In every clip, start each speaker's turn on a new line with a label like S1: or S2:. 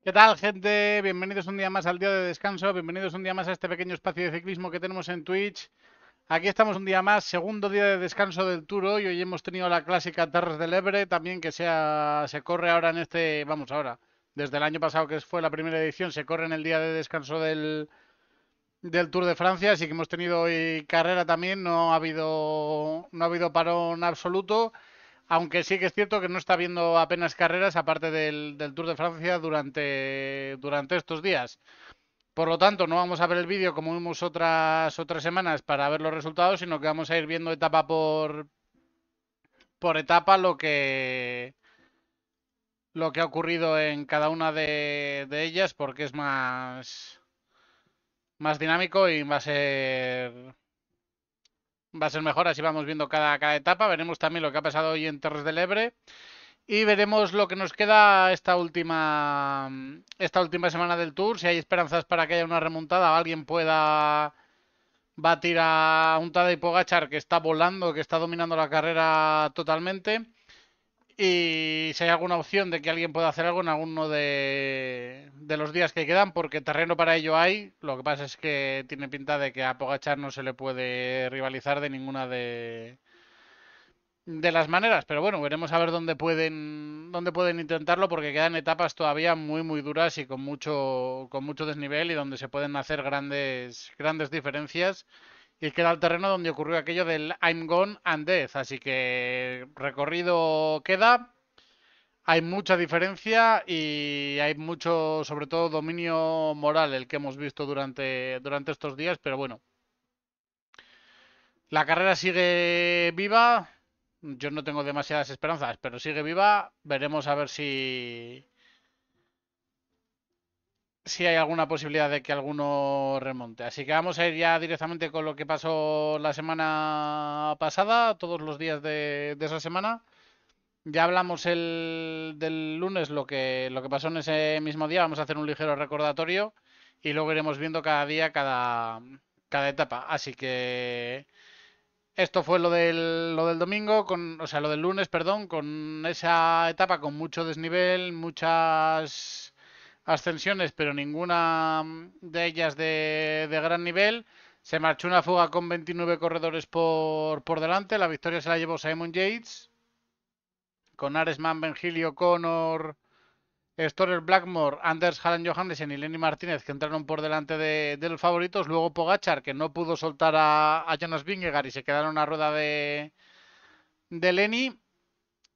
S1: ¿Qué tal, gente? Bienvenidos un día más al día de descanso, bienvenidos un día más a este pequeño espacio de ciclismo que tenemos en Twitch. Aquí estamos un día más, segundo día de descanso del Tour hoy. Hoy hemos tenido la clásica Terres del Ebre, también que se corre ahora en este, vamos ahora, desde el año pasado que fue la primera edición, se corre en el día de descanso del Tour de Francia, así que hemos tenido hoy carrera también, no ha habido parón absoluto. Aunque sí que es cierto que no está habiendo apenas carreras aparte del Tour de Francia durante estos días. Por lo tanto, no vamos a ver el vídeo como vimos otras semanas para ver los resultados, sino que vamos a ir viendo etapa por etapa lo que ha ocurrido en cada una de ellas, porque es más dinámico y va a ser mejor. Así vamos viendo cada etapa. Veremos también lo que ha pasado hoy en Terres del Ebre. Y veremos lo que nos queda esta última semana del Tour, si hay esperanzas para que haya una remontada o alguien pueda batir a un Tadej Pogačar que está volando, que está dominando la carrera totalmente. Y si hay alguna opción de que alguien pueda hacer algo en alguno de los días que quedan, porque terreno para ello hay. Lo que pasa es que tiene pinta de que a Pogačar no se le puede rivalizar de ninguna de las maneras, pero bueno, veremos a ver dónde pueden intentarlo porque quedan etapas todavía muy muy duras y con mucho desnivel y donde se pueden hacer grandes diferencias y queda el terreno donde ocurrió aquello del I'm gone and death, así que recorrido queda, hay mucha diferencia y hay mucho, sobre todo, dominio moral el que hemos visto durante estos días, pero bueno, la carrera sigue viva. Yo no tengo demasiadas esperanzas, pero sigue viva. Veremos a ver si hay alguna posibilidad de que alguno remonte. Así que vamos a ir ya directamente con lo que pasó la semana pasada, todos los días de esa semana. Ya hablamos del lunes lo que pasó en ese mismo día. Vamos a hacer un ligero recordatorio y luego iremos viendo cada día, cada etapa. Así que esto fue lo del domingo, o sea, lo del lunes, perdón, con esa etapa con mucho desnivel, muchas ascensiones, pero ninguna de ellas de gran nivel. Se marchó una fuga con 29 corredores por delante. La victoria se la llevó Simon Yates, con Aresman, Ben Hill y O'Connor, Storer Blackmore, Anders Halland Johannessen y Lenny Martínez, que entraron por delante de los favoritos. Luego Pogachar, que no pudo soltar a Jonas Vingegaard y se quedaron a rueda de Lenny.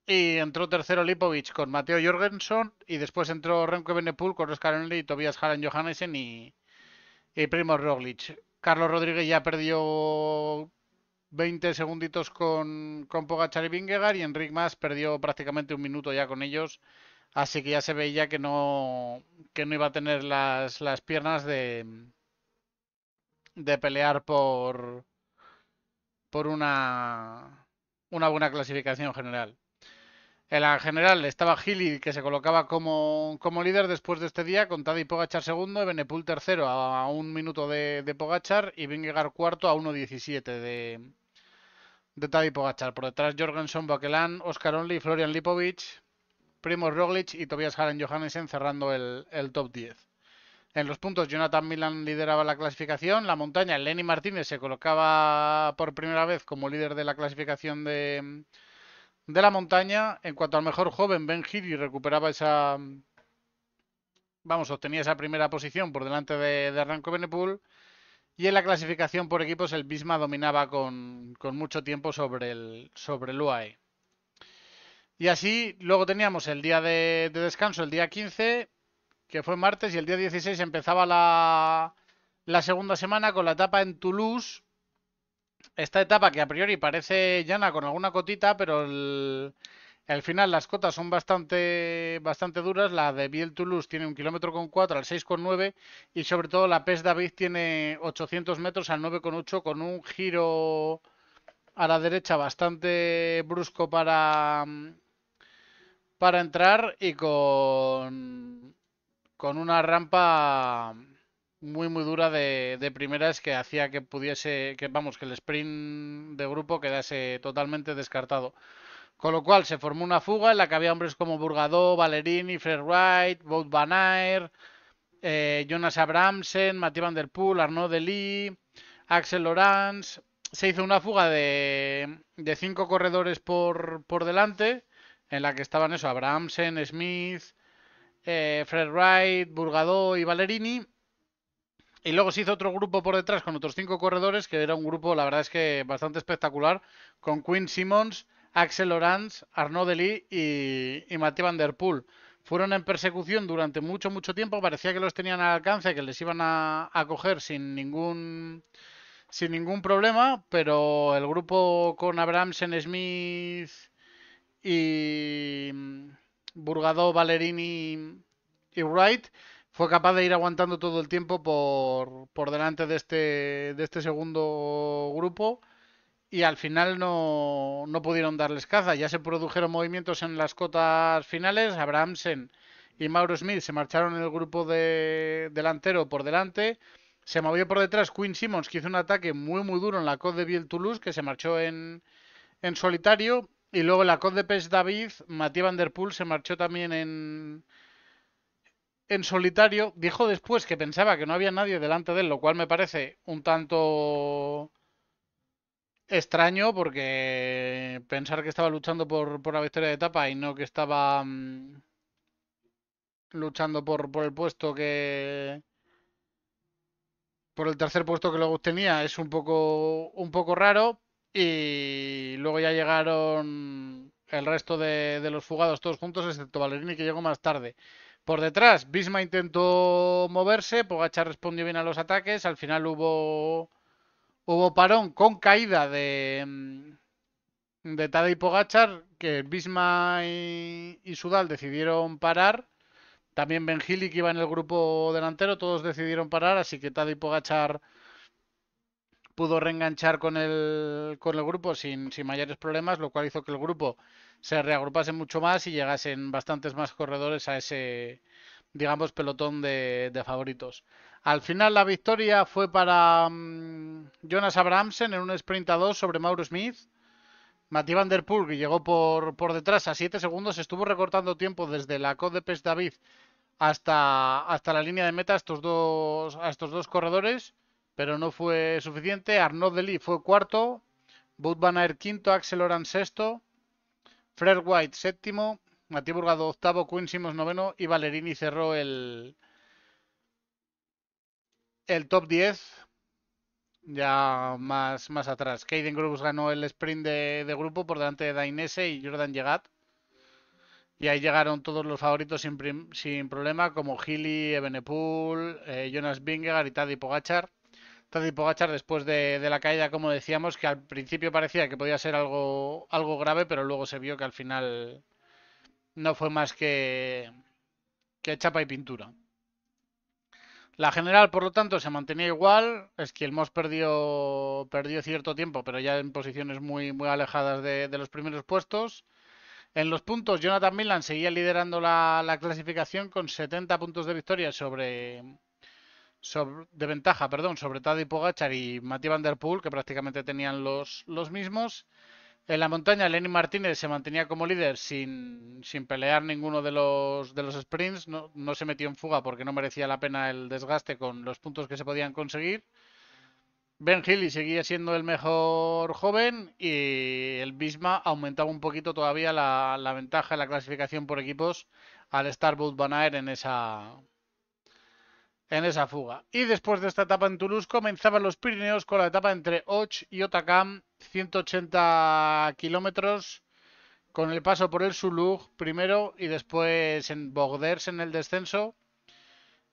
S1: Y entró tercero Lipovic con Mateo Jorgensen. Y después entró Remco Evenepoel con Oscar Enlil y Tobias Halland Johannessen y Primoz Roglic. Carlos Rodríguez ya perdió 20 segunditos con Pogacar y Vingegaard. Y Enric Mas perdió prácticamente un minuto ya con ellos. Así que ya se veía que no iba a tener las piernas de pelear por una buena clasificación general. En la general estaba Gili, que se colocaba como líder después de este día, con Tadej Pogačar segundo, Evenepoel tercero a un minuto de Pogačar y Vingegaard cuarto a 1.17 de Tadej Pogačar. Por detrás Jorgensen, Boquelán, Oscar Only, Florian Lipovic, Primoz Roglic y Tobias Harren Johannessen cerrando el top 10. En los puntos, Jonathan Milan lideraba la clasificación. La montaña, Lenny Martínez se colocaba por primera vez como líder de la clasificación de la montaña. En cuanto al mejor joven, Ben Giri recuperaba obtenía esa primera posición por delante de Remco Evenepoel. Y en la clasificación por equipos, el Bisma dominaba con mucho tiempo sobre el UAE. Y así, luego teníamos el día de descanso, el día 15, que fue martes, y el día 16 empezaba la segunda semana con la etapa en Toulouse. Esta etapa que a priori parece llana con alguna cotita, pero al final las cotas son bastante duras. La de Biel-Toulouse tiene 1,4 km al 6,9 y sobre todo la Pes David tiene 800 metros al 9,8 con un giro a la derecha bastante brusco para entrar y con una rampa muy muy dura de primeras que hacía que pudiese, que vamos, que el sprint de grupo quedase totalmente descartado. Con lo cual se formó una fuga en la que había hombres como Burgado, Ballerini, Fred Wright, Wout van Aert, Jonas Abrahamsen, Mathieu van der Poel, Arnaud Delis, Axel Laurens. Se hizo una fuga de 5 corredores por delante, en la que estaban eso, Abrahamsen, Smith, Fred Wright, Burgado y Ballerini. Y luego se hizo otro grupo por detrás con otros 5 corredores, que era un grupo, la verdad es que bastante espectacular, con Quinn Simmons, Axel Laurens, Arnaud Delis y Mathieu van der Poel. Fueron en persecución durante mucho tiempo, parecía que los tenían al alcance, que les iban a coger sin ningún problema, pero el grupo con Abrahamsen, Smith y Burgado, Ballerini y Wright fue capaz de ir aguantando todo el tiempo por delante de este segundo grupo y al final no pudieron darles caza. Ya se produjeron movimientos en las cotas finales. Abrahamsen y Mauro Smith se marcharon en el grupo delantero por delante. Se movió por detrás Quinn Simmons, que hizo un ataque muy duro en la Côte de Vielle-Toulouse, que se marchó en solitario. Y luego en la Côte de Pech David, Mathieu van der Poel se marchó también en solitario. Dijo después que pensaba que no había nadie delante de él, lo cual me parece un tanto extraño, porque pensar que estaba luchando por la victoria de etapa y no que estaba luchando por el puesto por el tercer puesto que luego tenía es un poco raro. Y luego ya llegaron el resto de los fugados todos juntos, excepto Ballerini, que llegó más tarde. Por detrás, Visma intentó moverse, Pogačar respondió bien a los ataques, al final hubo parón con caída de Tadej Pogačar, que Visma y Sudal decidieron parar. También Ben Hill, que iba en el grupo delantero, todos decidieron parar, así que Tadej Pogačar pudo reenganchar con el grupo sin mayores problemas, lo cual hizo que el grupo se reagrupase mucho más y llegasen bastantes más corredores a ese, digamos, pelotón de favoritos. Al final la victoria fue para Jonas Abrahamsen en un sprint a 2 sobre Mauro Smith. Mathieu van der Poel, que llegó por detrás a 7 segundos, estuvo recortando tiempo desde la Côte de Pech David hasta la línea de meta a estos dos corredores, pero no fue suficiente. Arnaud Delis fue cuarto, Wout van Aert quinto, Axel Laurens sexto, Fred Wright séptimo, Mathieu Burgado octavo, Quinn Simmons noveno y Ballerini cerró el top 10 ya más atrás. Caden Groves ganó el sprint de grupo por delante de Dainese y Jordan Llegat. Y ahí llegaron todos los favoritos sin problema, como Gili, Evenepoel, Jonas Vingegaard y Tadej Pogačar. Tadej Pogačar después de la caída, como decíamos, que al principio parecía que podía ser algo grave, pero luego se vio que al final no fue más que chapa y pintura. La general, por lo tanto, se mantenía igual. Esquilmos perdió cierto tiempo, pero ya en posiciones muy alejadas de los primeros puestos. En los puntos, Jonathan Milan seguía liderando la clasificación con 70 puntos de victoria de ventaja, sobre Tadej Pogačar y Mathieu van der Poel, que prácticamente tenían los mismos. En la montaña, Lenny Martínez se mantenía como líder sin pelear ninguno de los sprints. No se metió en fuga porque no merecía la pena el desgaste con los puntos que se podían conseguir. Ben Hill seguía siendo el mejor joven y el Visma aumentaba un poquito todavía la ventaja en la clasificación por equipos al estar Wout van Aert en esa fuga. Y después de esta etapa en Toulouse comenzaban los Pirineos con la etapa entre Och y Otakam, 180 kilómetros, con el paso por el Suluk primero y después en Bogders en el descenso.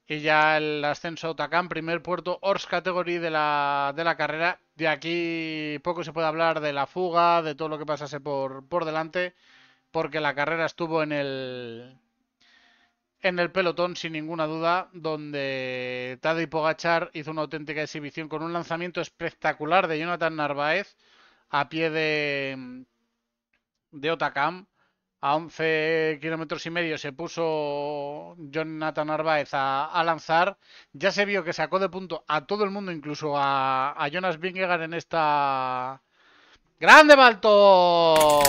S1: Y ya el ascenso a Otakam, primer puerto Horse Category de la carrera. De aquí poco se puede hablar de la fuga, de todo lo que pasase por delante, porque la carrera estuvo en el pelotón sin ninguna duda, donde Tadej Pogačar hizo una auténtica exhibición con un lanzamiento espectacular de Jonathan Narváez a pie de Otakam. A 11 kilómetros y medio se puso Jonathan Narváez a lanzar. Ya se vio que sacó de punto a todo el mundo, incluso a Jonas Vingegaard en esta... ¡Grande Balto!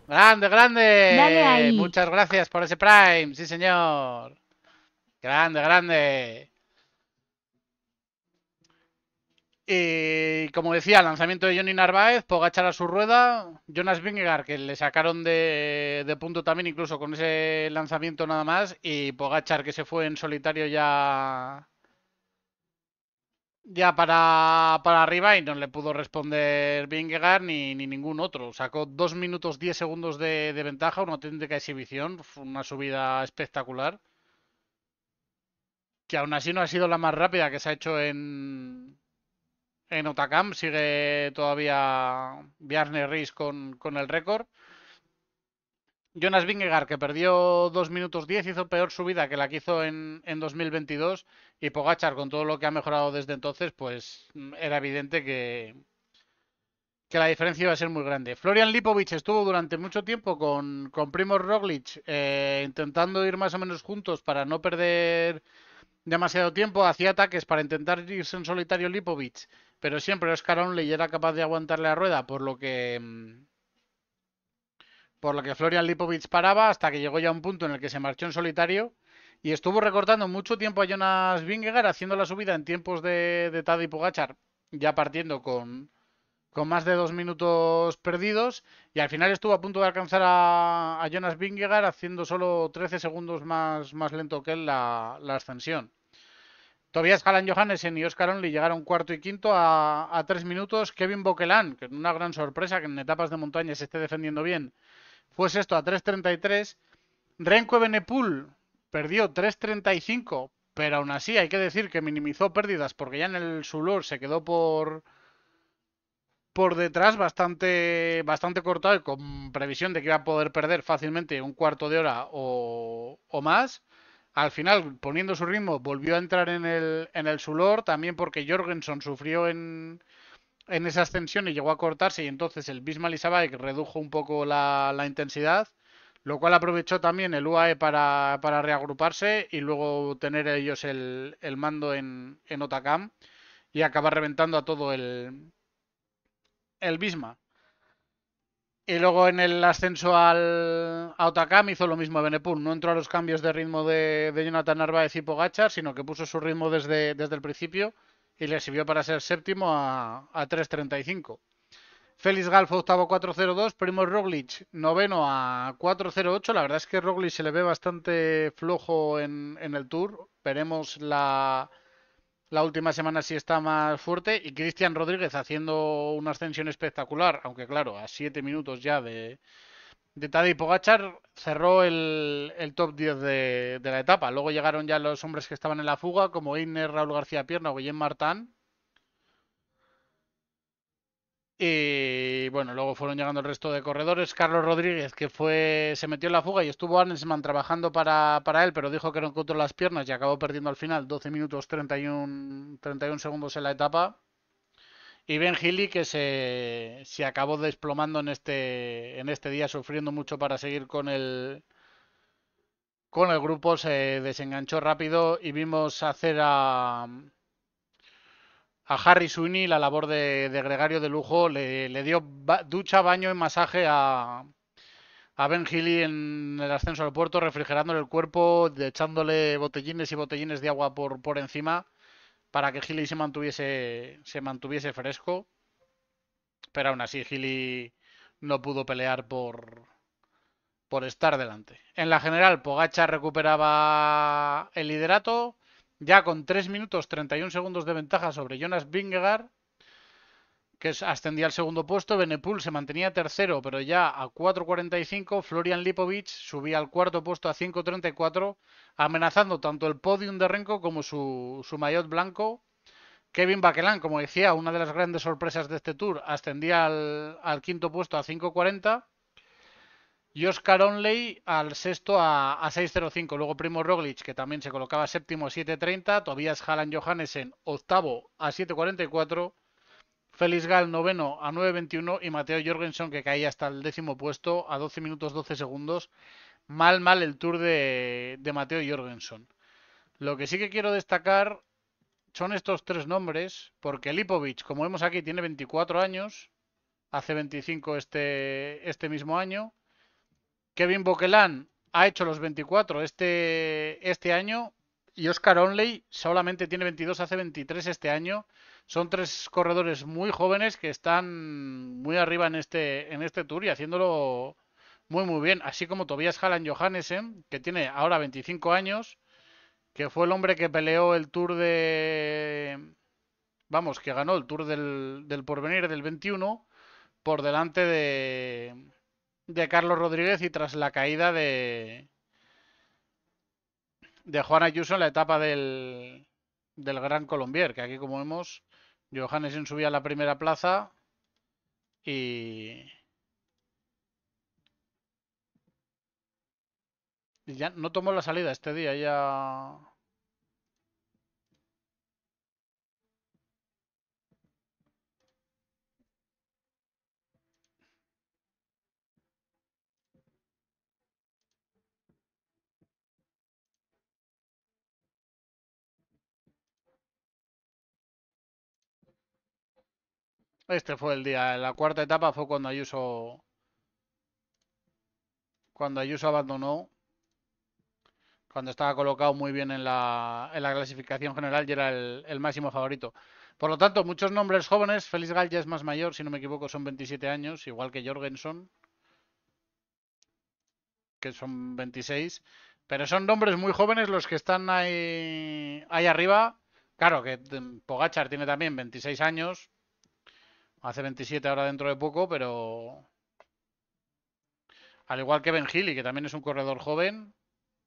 S1: Grande,
S2: Dale
S1: grande.
S2: ahí.
S1: Muchas gracias por ese Prime. Sí, señor. Grande, grande. Y como decía, lanzamiento de Johnny Narváez, Pogačar a su rueda, Jonas Vingegaard, que le sacaron de punto también, incluso con ese lanzamiento nada más, y Pogačar que se fue en solitario ya para arriba y no le pudo responder Vingegaard ni ningún otro. Sacó 2 minutos 10 segundos de ventaja, una auténtica exhibición, fue una subida espectacular, que aún así no ha sido la más rápida que se ha hecho en Otakam, sigue todavía Bjarne Riis con el récord. Jonas Vingegaard, que perdió 2 minutos 10, hizo peor subida que la que hizo en 2022. Y Pogachar, con todo lo que ha mejorado desde entonces, pues era evidente que la diferencia iba a ser muy grande. Florian Lipovic estuvo durante mucho tiempo con Primoz Roglic intentando ir más o menos juntos para no perder demasiado tiempo, hacía ataques para intentar irse en solitario Lipovic, pero siempre Oscar Onley era capaz de aguantarle la rueda, por lo que Florian Lipovic paraba hasta que llegó ya un punto en el que se marchó en solitario y estuvo recortando mucho tiempo a Jonas Vingegaard haciendo la subida en tiempos de Tadej Pogačar, ya partiendo con más de 2 minutos perdidos y al final estuvo a punto de alcanzar a Jonas Vingegaard haciendo solo 13 segundos más lento que él la ascensión. Tobias Halan Johannessen y Oscar Only llegaron cuarto y quinto a 3 minutos. Kevin Boquelan, que es una gran sorpresa que en etapas de montaña se esté defendiendo bien, fue sexto a 3.33. Renko Evenepoel perdió 3.35, pero aún así hay que decir que minimizó pérdidas porque ya en el Sulor se quedó por detrás bastante cortado y con previsión de que iba a poder perder fácilmente un cuarto de hora o más. Al final, poniendo su ritmo, volvió a entrar en el Sulor, también porque Jorgensen sufrió en esa ascensión y llegó a cortarse y entonces el Bismal Isabay redujo un poco la intensidad, lo cual aprovechó también el UAE para reagruparse y luego tener ellos el mando en Otakam y acabar reventando a todo el Bisma. Y luego en el ascenso a Otakam hizo lo mismo Benepul. No entró a los cambios de ritmo de Jonathan Narváez y Pogachar, sino que puso su ritmo desde el principio y le sirvió para ser séptimo a 3.35. Félix Gal fue octavo 4.02, Primoz Roglic noveno a 4.08. La verdad es que Roglic se le ve bastante flojo en el Tour. Veremos la última semana si está más fuerte. Y Cristian Rodríguez haciendo una ascensión espectacular, aunque claro, a 7 minutos ya de Tadej Pogačar cerró el top 10 de la etapa. Luego llegaron ya los hombres que estaban en la fuga, como Iner, Raúl García Pierna o Guillem Martán. Y bueno, luego fueron llegando el resto de corredores. Carlos Rodríguez, que se metió en la fuga y estuvo Arnsman trabajando para él, pero dijo que no encontró las piernas y acabó perdiendo al final 12 minutos 31 segundos en la etapa. Y Ben Healy, que se acabó desplomando en este día, sufriendo mucho para seguir con el grupo, se desenganchó rápido y vimos hacer a Harry Sweeney la labor de gregario de lujo, le dio ducha, baño y masaje a Ben Healy en el ascenso al puerto, refrigerándole el cuerpo, echándole botellines y botellines de agua por encima para que Healy se mantuviese fresco, pero aún así Healy no pudo pelear por estar delante. En la general, Pogacar recuperaba el liderato, ya con 3 minutos 31 segundos de ventaja sobre Jonas Vingegaard, que ascendía al segundo puesto. Benepul se mantenía tercero, pero ya a 4.45. Florian Lipovic subía al cuarto puesto a 5.34, amenazando tanto el podium de Renko como su maillot blanco. Kevin Baquelin, como decía, una de las grandes sorpresas de este Tour, ascendía al quinto puesto a 5.40. Y Oscar Onley al sexto a 6.05. Luego Primo Roglic, que también se colocaba séptimo a 7.30. Tobias Halan Johannessen octavo a 7.44. Félix Gal noveno a 9.21 y Mateo Jorgensen que caía hasta el décimo puesto a 12 minutos 12 segundos. Mal el tour de Mateo Jorgensen. Lo que sí que quiero destacar son estos tres nombres, porque Lipovic, como vemos aquí, tiene 24 años, hace 25 este mismo año. Kevin Boquelán ha hecho los 24 este año y Oscar Onley solamente tiene 22, hace 23 este año. Son tres corredores muy jóvenes que están muy arriba en este tour y haciéndolo muy muy bien. Así como Tobias Hallan Johannesen, que tiene ahora 25 años, que fue el hombre que peleó el tour vamos, que ganó el tour del Porvenir del 21 por delante de Carlos Rodríguez y tras la caída de Juan Ayuso en la etapa del Gran Colombier, que aquí como vemos, Johannesen subía a la primera plaza y, y ya no tomó la salida este día, ya. Este fue el día, la cuarta etapa fue cuando Ayuso abandonó, cuando estaba colocado muy bien en la clasificación general y era el máximo favorito. Por lo tanto, muchos nombres jóvenes. Félix Gall ya es más mayor, si no me equivoco, son 27 años, igual que Jorgensen, que son 26. Pero son nombres muy jóvenes los que están ahí arriba. Claro que Pogachar tiene también 26 años, hace 27 ahora dentro de poco, pero al igual que Ben Healy, que también es un corredor joven,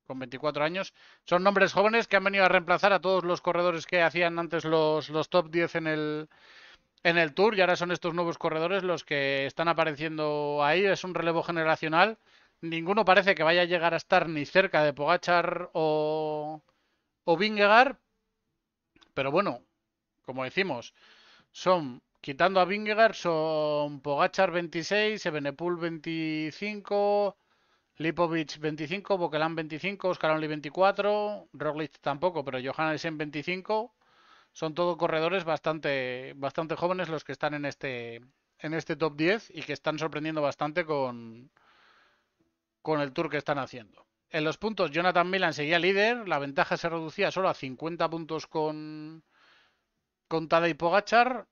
S1: con 24 años. Son nombres jóvenes que han venido a reemplazar a todos los corredores que hacían antes los top 10 en el Tour y ahora son estos nuevos corredores los que están apareciendo ahí. Es un relevo generacional. Ninguno parece que vaya a llegar a estar ni cerca de Pogachar o Vingegaard, pero bueno, como decimos, son, quitando a Vingegaard, son Pogachar 26, Evenepoel 25, Lipovic 25, Boquelán 25, Oscar Only 24, Roglic tampoco, pero Johannesen 25. Son todos corredores bastante, bastante jóvenes los que están en este top 10 y que están sorprendiendo bastante con el tour que están haciendo. En los puntos, Jonathan Milan seguía líder, la ventaja se reducía solo a 50 puntos con Tadej Pogachar.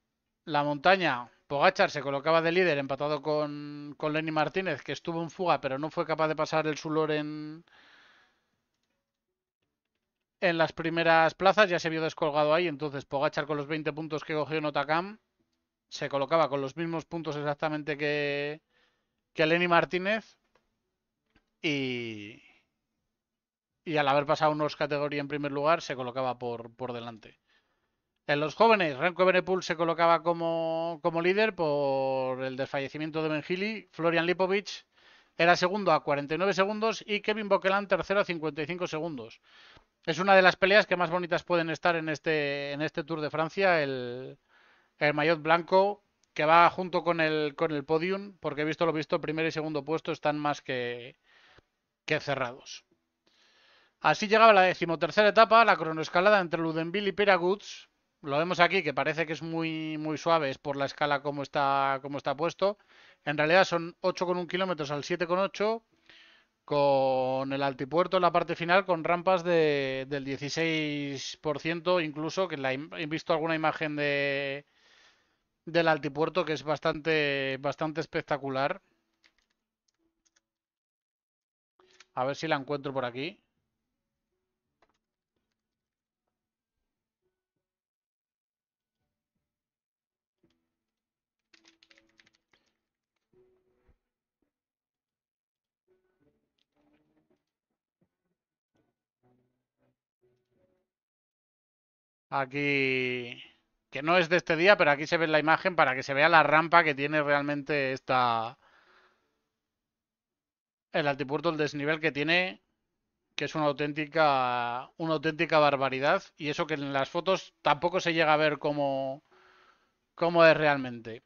S1: La montaña, Pogachar se colocaba de líder empatado con Lenny Martínez, que estuvo en fuga pero no fue capaz de pasar el Sulor en las primeras plazas, ya se vio descolgado ahí, entonces Pogachar con los 20 puntos que cogió en Otakam se colocaba con los mismos puntos exactamente que Lenny Martínez y, y al haber pasado unos categoría en primer lugar se colocaba por delante. En los jóvenes, Remco Evenepoel se colocaba como líder por el desfallecimiento de Ben Healy. Florian Lipovic era segundo a 49 segundos y Kevin Boquelán tercero a 55 segundos. Es una de las peleas que más bonitas pueden estar en este Tour de Francia, el maillot blanco que va junto con el podium, porque he visto lo visto, primero y segundo puesto están más que cerrados. Así llegaba la decimotercera etapa, la cronoescalada entre Ludenville y Peraguts. Lo vemos aquí, que parece que es muy, muy suave, es por la escala como está puesto. En realidad son 8,1 kilómetros al 7,8, con el altipuerto en la parte final, con rampas del 16%, incluso, que he visto alguna imagen del altipuerto que es bastante, bastante espectacular. A ver si la encuentro por aquí. Aquí, que no es de este día, pero aquí se ve la imagen para que se vea la rampa que tiene realmente el altipuerto, el desnivel que tiene, que es una auténtica barbaridad. Y eso que en las fotos tampoco se llega a ver cómo es realmente.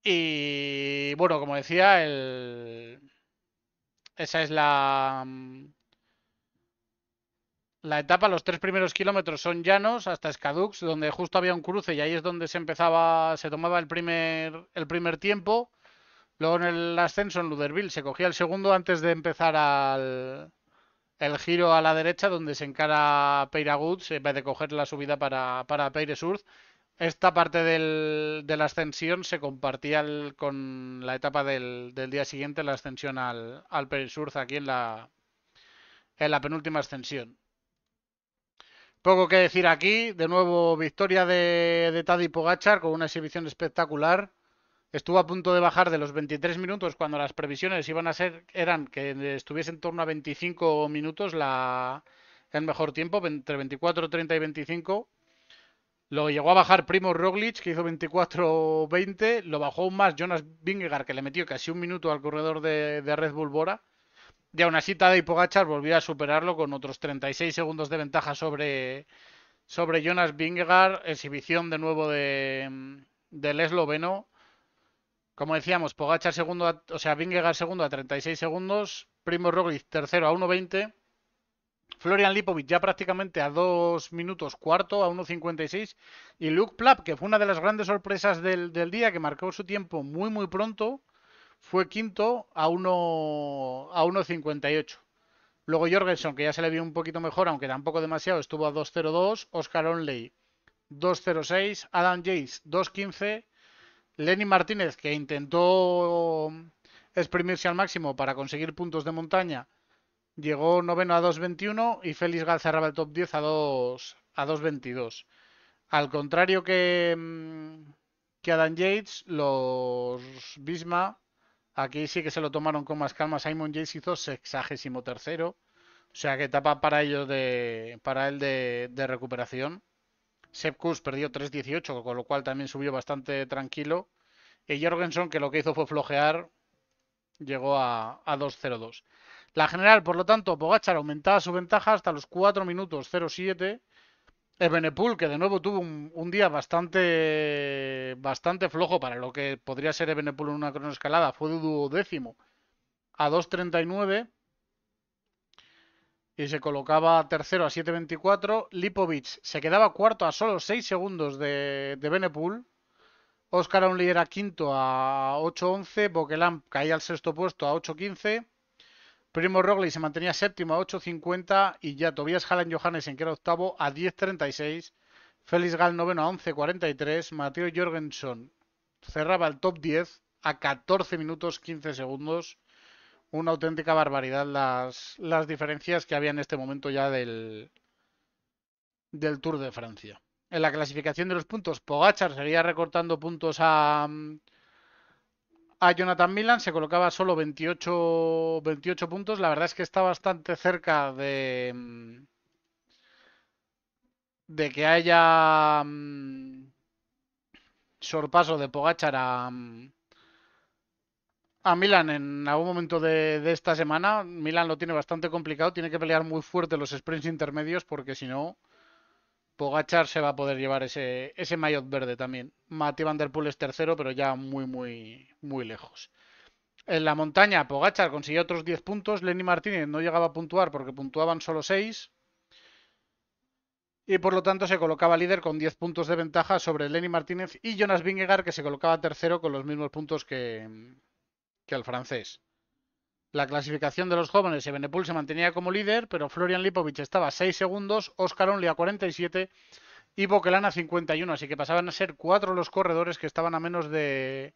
S1: Y bueno, como decía, esa es la etapa. Los 3 primeros kilómetros son llanos hasta Escadux, donde justo había un cruce y ahí es donde se tomaba el primer tiempo. Luego en el ascenso en Luderville se cogía el segundo antes de empezar el giro a la derecha donde se encara Peiraguts en vez de coger la subida para Peiresur. Esta parte de la ascensión se compartía con la etapa del día siguiente, la ascensión al Peiresur aquí en la penúltima ascensión. Poco que decir aquí, de nuevo victoria de Tadej Pogačar con una exhibición espectacular. Estuvo a punto de bajar de los 23 minutos cuando las previsiones eran que estuviese en torno a 25 minutos el mejor tiempo, entre 24, 30 y 25. Lo llegó a bajar Primo Roglic, que hizo 24-20. Lo bajó aún más Jonas Vingegaard, que le metió casi un minuto al corredor de Red Bull Bora. Y aún así Tadej Pogačar volvió a superarlo con otros 36 segundos de ventaja sobre Jonas Vingegaard. Exhibición de nuevo del esloveno. Como decíamos, Pogačar segundo, Vingegaard segundo a 36 segundos, Primo Roglic tercero a 1.20, Florian Lipovic ya prácticamente a 2 minutos cuarto a 1.56 y Luke Plapp, que fue una de las grandes sorpresas del día, que marcó su tiempo muy muy pronto, fue quinto a 1.58. Luego Jorgensen, que ya se le vio un poquito mejor, aunque tampoco demasiado, estuvo a 2.02, Oscar Onley 2.06, Adam Yates 2.15, Lenny Martínez, que intentó exprimirse al máximo para conseguir puntos de montaña, llegó noveno a 2.21 y Félix Gal cerraba el top 10 a 2.22. Al contrario que Adam Yates, los Bisma aquí sí que se lo tomaron con más calma. Simon Yates hizo 63º, o sea que etapa para ellos para él de recuperación. Sepp Kuss perdió 3.18, con lo cual también subió bastante tranquilo. Y Jorgensen, que lo que hizo fue flojear, llegó a 2.02. La general, por lo tanto, Pogačar aumentaba su ventaja hasta los 4 minutos 07. Evenepoel, que de nuevo tuvo un día bastante flojo para lo que podría ser Evenepoel en una cronoescalada, fue duodécimo a 2.39 y se colocaba tercero a 7.24. Lipovic se quedaba cuarto a solo 6 segundos de Evenepoel. Oscar Onley era quinto a 8.11, Boquelam caía al sexto puesto a 8.15, Primo Roglic se mantenía séptimo a 8.50 y ya Tobias Hallan Johannessen, que era octavo, a 10.36, Félix Gal noveno a 11.43, Mateo Jorgensen cerraba el top 10 a 14 minutos 15 segundos. Una auténtica barbaridad las diferencias que había en este momento ya del Tour de Francia. En la clasificación de los puntos, Pogačar seguía recortando puntos a Jonathan Milan, se colocaba solo 28 puntos. La verdad es que está bastante cerca de que haya sorpaso de Pogačar a Milan en algún momento de esta semana. Milan lo tiene bastante complicado, tiene que pelear muy fuerte los sprints intermedios porque si no, Pogačar se va a poder llevar ese maillot verde también. Mathieu Van Der Poel es tercero, pero ya muy, muy, muy lejos. En la montaña, Pogačar consiguió otros 10 puntos. Lenny Martínez no llegaba a puntuar porque puntuaban solo 6. Y por lo tanto se colocaba líder con 10 puntos de ventaja sobre Lenny Martínez y Jonas Vingegaard, que se colocaba tercero con los mismos puntos que el francés. La clasificación de los jóvenes, Evenepoel se mantenía como líder, pero Florian Lipovic estaba a 6 segundos, Oscar Onley a 47 y Boquelan a 51. Así que pasaban a ser 4 los corredores que estaban a menos de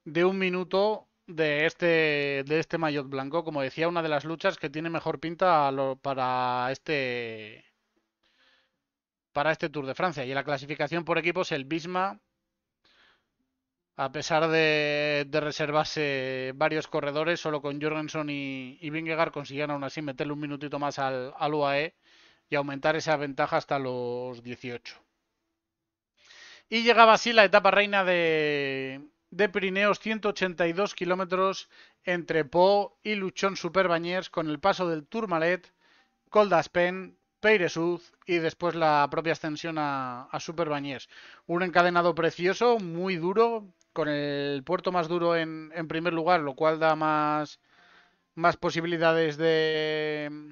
S1: un minuto de este maillot blanco. Como decía, una de las luchas que tiene mejor pinta para este Tour de Francia. Y en la clasificación por equipos, el Bisma, a pesar de reservarse varios corredores, solo con Jorgensen y Vingegaard consiguieron aún así meterle un minutito más al UAE y aumentar esa ventaja hasta los 18. Y llegaba así la etapa reina de Pirineos, 182 kilómetros entre Po y Luchon Superbañers, con el paso del Tourmalet, Col d'Aspen, Peyresuz y después la propia ascensión a Superbañers. Un encadenado precioso, muy duro, con el puerto más duro en primer lugar, lo cual da más posibilidades de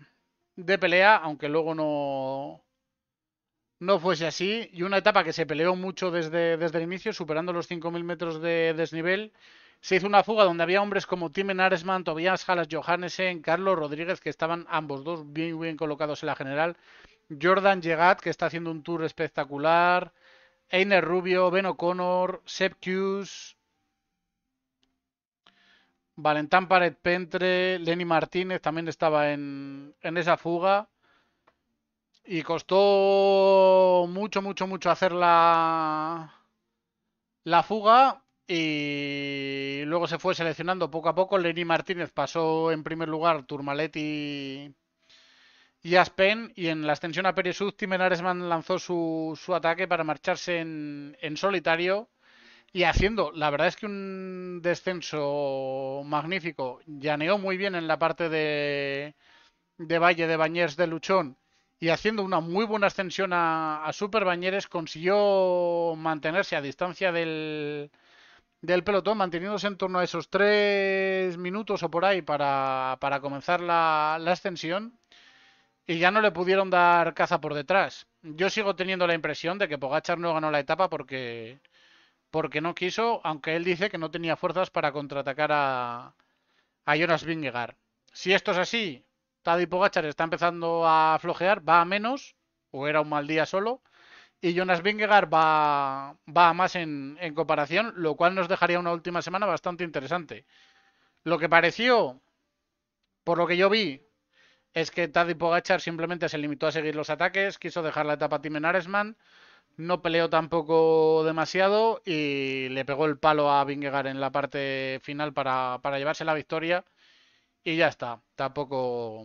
S1: pelea, aunque luego no fuese así. Y una etapa que se peleó mucho desde el inicio, superando los 5.000 metros de desnivel, Se hizo una fuga donde había hombres como Timen Aresman, Tobias Halas Johannesen, Carlos Rodríguez, que estaban ambos dos bien colocados en la general. Jordan Llegat, que está haciendo un tour espectacular. Einer Rubio, Ben O'Connor, Seb Hughes, Valentán Pared Pentre, Lenny Martínez también estaba en esa fuga. Y costó mucho hacer la fuga. Y luego se fue seleccionando poco a poco. Lenny Martínez pasó en primer lugar Tourmalet y Aspen. Y en la extensión a Peresud, Tim Aresman lanzó su ataque para marcharse en solitario. Y haciendo, la verdad es que un descenso magnífico. Llaneó muy bien en la parte de Valle de Bañers de Luchón y haciendo una muy buena ascensión a Super Bañeres consiguió mantenerse a distancia del pelotón, manteniéndose en torno a esos 3 minutos o por ahí para comenzar la ascensión y ya no le pudieron dar caza por detrás. Yo sigo teniendo la impresión de que Pogachar no ganó la etapa porque no quiso, aunque él dice que no tenía fuerzas para contraatacar a Jonas Vingegaard. Si esto es así, Tadej Pogačar está empezando a flojear, va a menos, o era un mal día solo, y Jonas Vingegaard va a más en comparación, lo cual nos dejaría una última semana bastante interesante. Lo que pareció, por lo que yo vi, es que Tadej Pogačar simplemente se limitó a seguir los ataques, quiso dejar la etapa a Tim Aresman, no peleó tampoco demasiado y le pegó el palo a Vingegaard en la parte final para llevarse la victoria y ya está. Tampoco.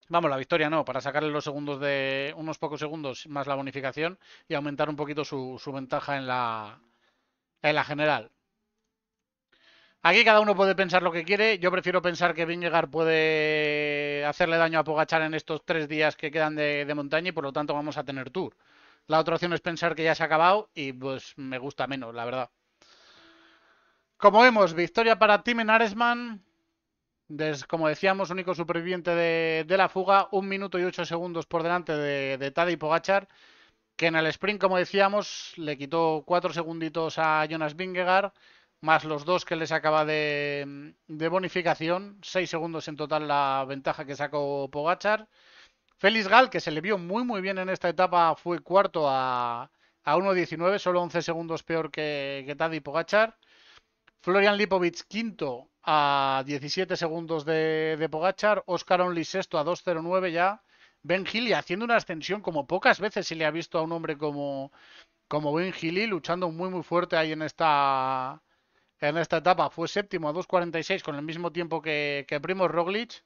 S1: Vamos, la victoria no, para sacarle los segundos de unos pocos segundos más la bonificación y aumentar un poquito su ventaja en la general. Aquí cada uno puede pensar lo que quiere. Yo prefiero pensar que Vingegaard puede hacerle daño a Pogachar en estos 3 días que quedan de montaña y por lo tanto vamos a tener tour. La otra opción es pensar que ya se ha acabado y pues me gusta menos, la verdad. Como vemos, victoria para Tim Aresman. Como decíamos, único superviviente de la fuga, 1 minuto y 8 segundos por delante de Tadej Pogačar, que en el sprint, como decíamos, le quitó 4 segunditos a Jonas Vingegaard, más los 2 que le sacaba de bonificación, 6 segundos en total la ventaja que sacó Pogačar. Félix Gal, que se le vio muy bien en esta etapa, fue cuarto a 1.19, solo 11 segundos peor que Tadej Pogačar. Florian Lipovic quinto a 17 segundos de Pogachar. Oscar Only sexto a 2.09 ya. Ben Healy haciendo una ascensión como pocas veces se le ha visto a un hombre como Ben Healy, luchando muy fuerte ahí en esta etapa. Fue séptimo a 2.46 con el mismo tiempo que Primoz Roglic.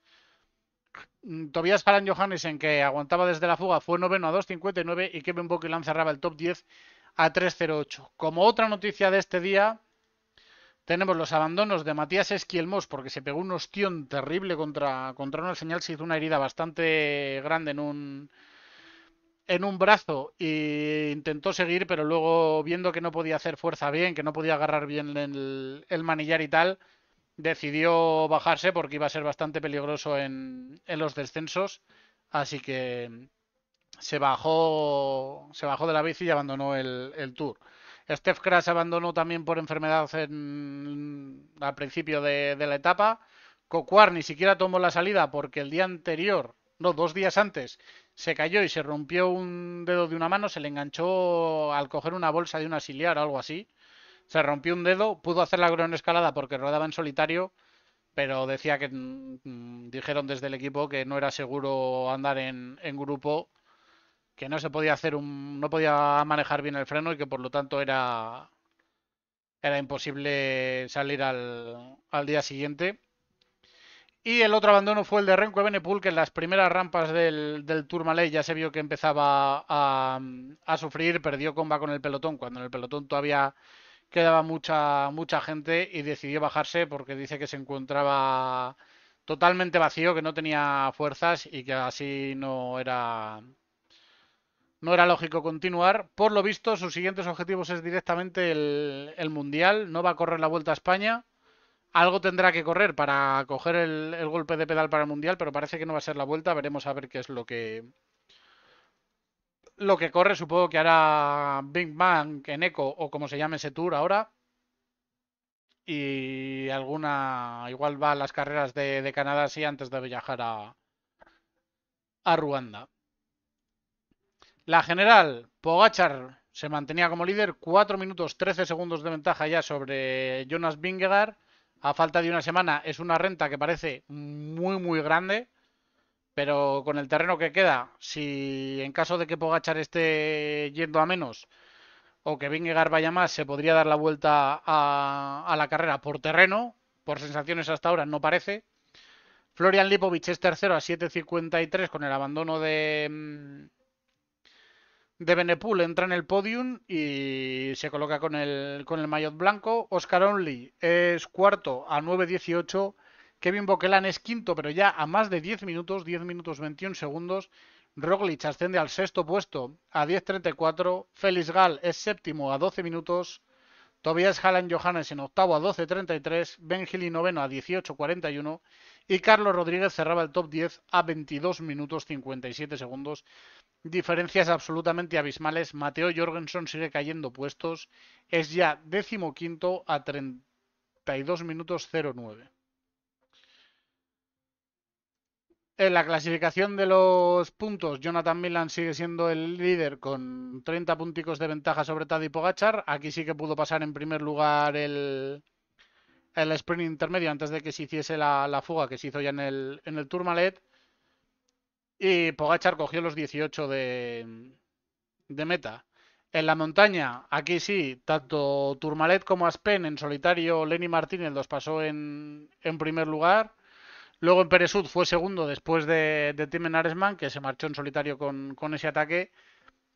S1: Tobias Haran Johannesen, que aguantaba desde la fuga, fue noveno a 2.59 y Kevin Böckelin cerraba el top 10 a 3.08. Como otra noticia de este día, tenemos los abandonos de Matías Esquielmos porque se pegó un ostión terrible contra una señal, se hizo una herida bastante grande en un brazo e intentó seguir, pero luego viendo que no podía hacer fuerza bien, que no podía agarrar bien el manillar y tal, decidió bajarse porque iba a ser bastante peligroso en los descensos. Así que se bajó de la bici y abandonó el Tour. Steph Crash abandonó también por enfermedad al principio de la etapa. Coquar ni siquiera tomó la salida porque el día anterior, no, 2 días antes, se cayó y se rompió un dedo de una mano, se le enganchó al coger una bolsa de un auxiliar o algo así. Se rompió un dedo, pudo hacer la gran escalada porque rodaba en solitario, pero decía que dijeron desde el equipo que no era seguro andar en grupo, que no se podía no podía manejar bien el freno y que por lo tanto era imposible salir al día siguiente. Y el otro abandono fue el de Renko Evenepoel, que en las primeras rampas del Tourmalet ya se vio que empezaba a sufrir, perdió comba con el pelotón, cuando en el pelotón todavía quedaba mucha gente y decidió bajarse porque dice que se encontraba totalmente vacío, que no tenía fuerzas y que así no era lógico continuar. Por lo visto, sus siguientes objetivos es directamente el Mundial. No va a correr la Vuelta a España. Algo tendrá que correr para coger el golpe de pedal para el Mundial, pero parece que no va a ser la Vuelta. Veremos a ver qué es lo que corre. Supongo que hará Big Bang en Eco o como se llame ese tour ahora. y alguna, igual va a las carreras de Canadá sí antes de viajar a Ruanda. La general, Pogachar se mantenía como líder, 4 minutos 13 segundos de ventaja ya sobre Jonas Vingegaard. A falta de una semana es una renta que parece muy grande, pero con el terreno que queda, si en caso de que Pogachar esté yendo a menos o que Vingegaard vaya más, se podría dar la vuelta a la carrera por terreno. Por sensaciones hasta ahora no parece. Florian Lipovic es tercero a 7.53 con el abandono de Benepul, entra en el podium y se coloca con el maillot blanco. Oscar Only es cuarto a 9.18. Kevin Boquelan es quinto, pero ya a más de 10 minutos, 10 minutos 21 segundos. Roglic asciende al sexto puesto a 10.34. Félix Gal es séptimo a 12 minutos. Tobias Hallan Johannes en octavo a 12.33. Ben Gili noveno a 18.41. Y Carlos Rodríguez cerraba el top 10 a 22 minutos 57 segundos. Diferencias absolutamente abismales. Mateo Jorgensen sigue cayendo puestos. Es ya 15º a 32 minutos 09. En la clasificación de los puntos, Jonathan Milan sigue siendo el líder con 30 punticos de ventaja sobre Tadej Pogačar. Aquí sí que pudo pasar en primer lugar el sprint intermedio antes de que se hiciese la fuga que se hizo ya en el Tourmalet. Y Pogačar cogió los 18 de meta. En la montaña, aquí sí, tanto Tourmalet como Aspen en solitario, Lenny Martínez los pasó en primer lugar. Luego en Peresud fue segundo después de Tim Aresman, que se marchó en solitario con ese ataque.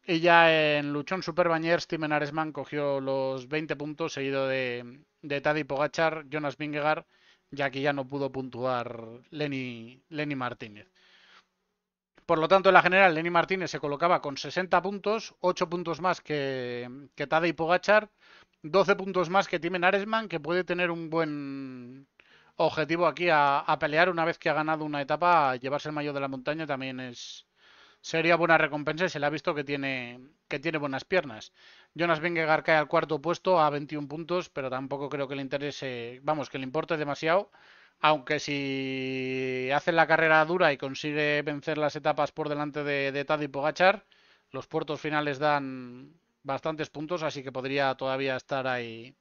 S1: Y ya en Luchón Superbañers, Tim Aresman cogió los 20 puntos, seguido de Tadej Pogačar, Jonas Vingegaard, ya que ya no pudo puntuar Lenny Martínez. Por lo tanto, en la general, Lenny Martínez se colocaba con 60 puntos, 8 puntos más que Tadej Pogačar, 12 puntos más que Tim Aresman, que puede tener un buen objetivo aquí a pelear una vez que ha ganado una etapa. A llevarse el maillot de la montaña también sería buena recompensa y se le ha visto que tiene buenas piernas. Jonas Vingegaard cae al cuarto puesto a 21 puntos, pero tampoco creo que le interese, vamos, que le importe demasiado. Aunque si hace la carrera dura y consigue vencer las etapas por delante de Tadej Pogačar, los puertos finales dan bastantes puntos, así que podría todavía estar ahí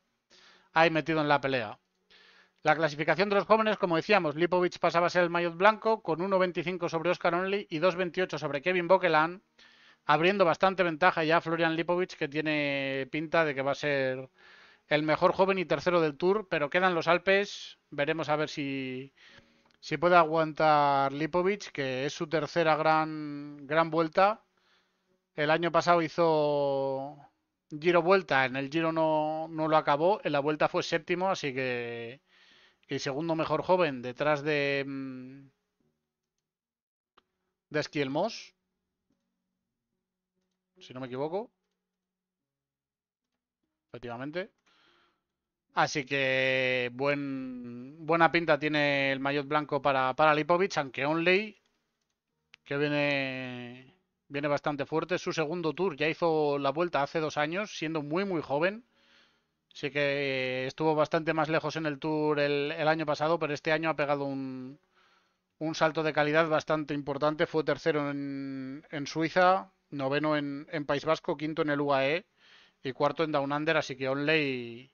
S1: metido en la pelea. La clasificación de los jóvenes, como decíamos, Lipovic pasaba a ser el maillot blanco con 1.25 sobre Oscar Only y 2.28 sobre Kevin Boquelan, abriendo bastante ventaja ya a Florian Lipovic, que tiene pinta de que va a ser el mejor joven y tercero del Tour, pero quedan los Alpes. Veremos a ver si puede aguantar Lipovic, que es su tercera gran vuelta. El año pasado hizo Giro Vuelta, en el Giro no lo acabó, en la Vuelta fue séptimo, así que el segundo mejor joven detrás de Esquielmos, si no me equivoco, efectivamente. Así que buena pinta tiene el maillot blanco para Lipovic, aunque Onley, que viene bastante fuerte, es su segundo tour, ya hizo la vuelta hace 2 años, siendo muy joven. Sí que estuvo bastante más lejos en el tour el año pasado, pero este año ha pegado un salto de calidad bastante importante. Fue tercero en Suiza, noveno en País Vasco, quinto en el UAE y cuarto en Down Under, así que Onley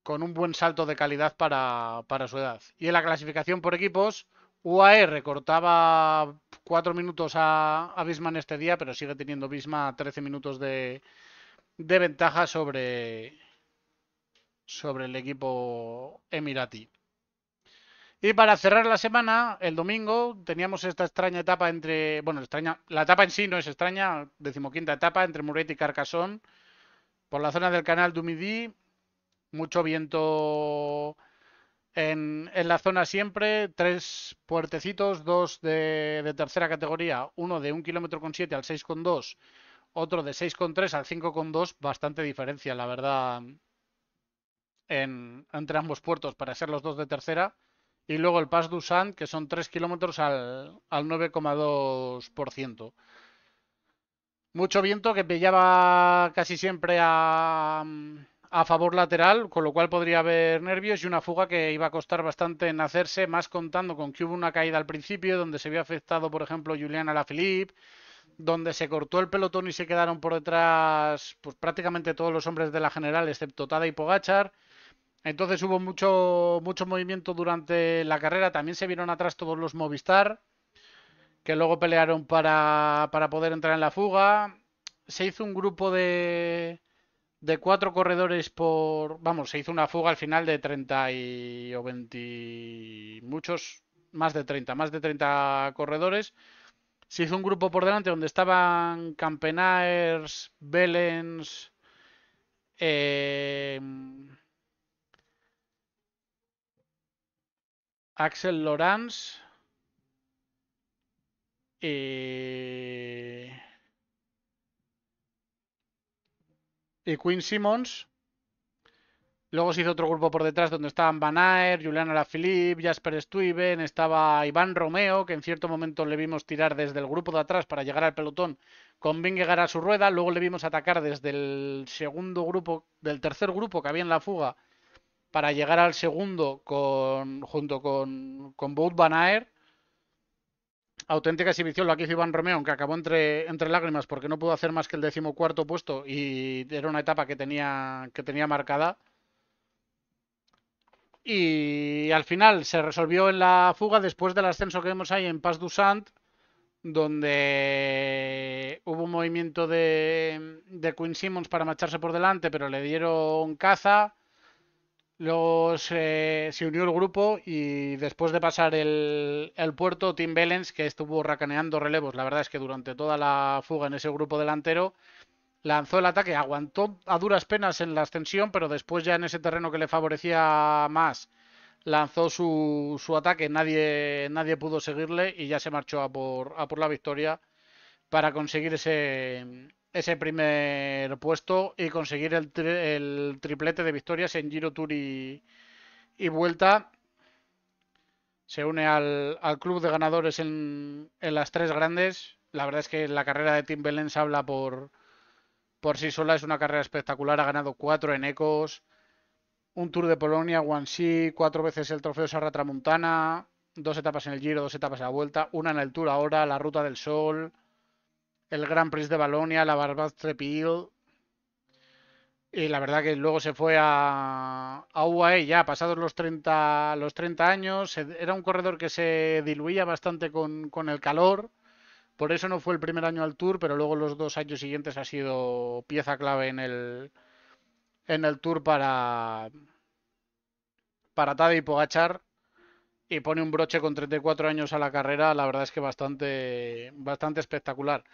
S1: con un buen salto de calidad para su edad. Y en la clasificación por equipos, UAE recortaba 4 minutos a Visma en este día, pero sigue teniendo Visma 13 minutos de ventaja sobre el equipo emiratí. Y para cerrar la semana, el domingo, teníamos esta extraña etapa bueno, la etapa en sí no es extraña, 15ª etapa entre Muret y Carcassonne, por la zona del canal du Midi, mucho viento en la zona siempre, 3 puertecitos, 2 de tercera categoría, uno de 1,7 km al 6,2, otro de 6,3 al 5,2, bastante diferencia, la verdad, entre ambos puertos para ser los dos de tercera. Y luego el Pas du Sant, que son 3 kilómetros al 9,2%. Mucho viento que pillaba casi siempre a a favor lateral, con lo cual podría haber nervios y una fuga que iba a costar bastante en hacerse, más contando con que hubo una caída al principio donde se vio afectado, por ejemplo, Julián Alaphilippe, donde se cortó el pelotón y se quedaron por detrás pues prácticamente todos los hombres de la general, excepto Tadej y Pogačar. Entonces hubo mucho movimiento durante la carrera. También se vieron atrás todos los Movistar, que luego pelearon para poder entrar en la fuga. Se hizo un grupo de 4 corredores por... Vamos, se hizo una fuga al final de 30 o 20... Muchos, más de 30 corredores. Se hizo un grupo por delante donde estaban Campenaers, Belens, eh, Axel Lorans y, y Quinn Simmons. Luego se hizo otro grupo por detrás donde estaban Van Aert, Julian Alaphilippe, Jasper Stuyven, estaba Iván Romeo, que en cierto momento le vimos tirar desde el grupo de atrás para llegar al pelotón con Vingegaard a su rueda. Luego le vimos atacar desde el segundo grupo, del tercer grupo que había en la fuga, para llegar al segundo junto con Wout Van Aert. Auténtica exhibición la que hizo Iván Romeo, aunque acabó entre lágrimas porque no pudo hacer más que el 14º puesto y era una etapa que tenía marcada. Y al final se resolvió en la fuga después del ascenso que vemos ahí en Pas du Sant, donde hubo un movimiento de Quinn Simmons para marcharse por delante, pero le dieron caza. Luego se unió el grupo y después de pasar el puerto, Tim Wellens, que estuvo racaneando relevos, la verdad es que durante toda la fuga en ese grupo delantero, lanzó el ataque, aguantó a duras penas en la ascensión, pero después ya en ese terreno que le favorecía más, lanzó su ataque, nadie pudo seguirle y ya se marchó a por la victoria para conseguir ese primer puesto y conseguir el triplete de victorias en Giro Tour y Vuelta. Se une al club de ganadores en las 3 grandes. La verdad es que la carrera de Tim Wellens habla por sí sola. Es una carrera espectacular. Ha ganado 4 Enecos, un Tour de Polonia, Guangxi, 4 veces el Trofeo Serra Tramuntana, 2 etapas en el Giro, 2 etapas en la Vuelta, una en el Tour ahora, la Ruta del Sol, el Grand Prix de Valonia, la Barbastrepill. Y la verdad que luego se fue a UAE ya pasados los 30 años. Era un corredor que se diluía bastante con el calor. Por eso no fue el primer año al Tour, pero luego los 2 años siguientes ha sido pieza clave en el Tour para Tadej y Pogačar. Y pone un broche con 34 años a la carrera, la verdad es que bastante espectacular.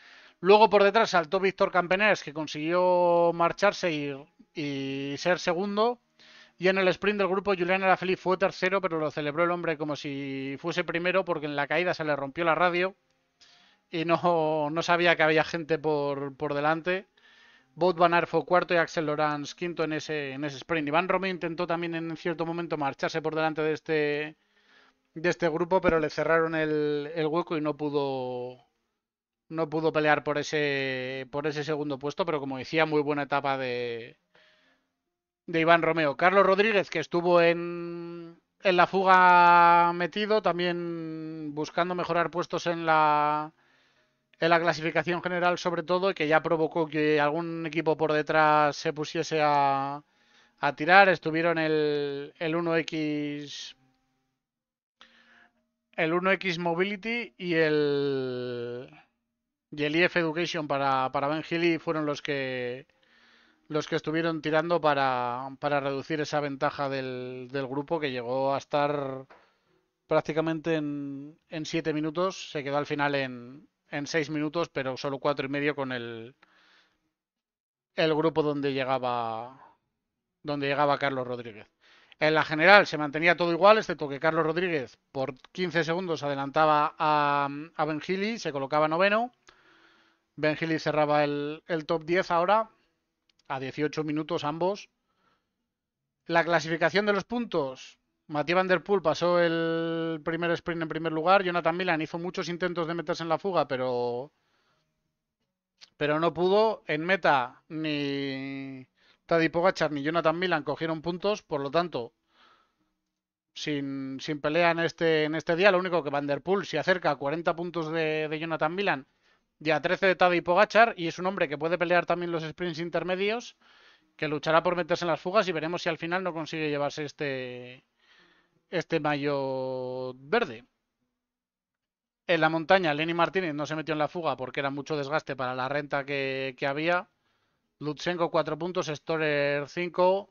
S1: Luego por detrás saltó Víctor Campenaerts, que consiguió marcharse y ser segundo. Y en el sprint del grupo, Julián Alaphilippe fue tercero, pero lo celebró el hombre como si fuese primero, porque en la caída se le rompió la radio y no sabía que había gente por delante. Wout van Aert fue cuarto y Axel Lorans quinto en ese sprint. Iván Romeo intentó también en cierto momento marcharse por delante de este grupo, pero le cerraron el hueco y no pudo pelear por ese segundo puesto, pero como decía, muy buena etapa de Iván Romeo. Carlos Rodríguez, que estuvo en la fuga metido, también buscando mejorar puestos en la clasificación general sobre todo, y que ya provocó que algún equipo por detrás se pusiese a tirar. Estuvieron el 1X el 1X Mobility y el EF Education para Ben Healy fueron los que estuvieron tirando para reducir esa ventaja del grupo, que llegó a estar prácticamente en 7 minutos. Se quedó al final en 6 minutos, pero solo 4 y medio con el grupo donde llegaba Carlos Rodríguez. En la general se mantenía todo igual, excepto que Carlos Rodríguez por 15 segundos adelantaba a Ben Healy, se colocaba noveno. Ben Healy cerraba el top 10 ahora, a 18 minutos ambos. La clasificación de los puntos. Mathieu Van Der Poel pasó el primer sprint en primer lugar. Jonathan Milan hizo muchos intentos de meterse en la fuga, pero no pudo. En meta, ni Tadej Pogačar ni Jonathan Milan cogieron puntos, por lo tanto, sin pelea en este día. Lo único que Van der Poel se acerca a 40 puntos de Jonathan Milan y a 13 de Tadej Pogačar, y es un hombre que puede pelear también los sprints intermedios, que luchará por meterse en las fugas y veremos si al final no consigue llevarse este maillot verde. En la montaña, Lenny Martínez no se metió en la fuga porque era mucho desgaste para la renta que había. Lutsenko 4 puntos, Storer 5,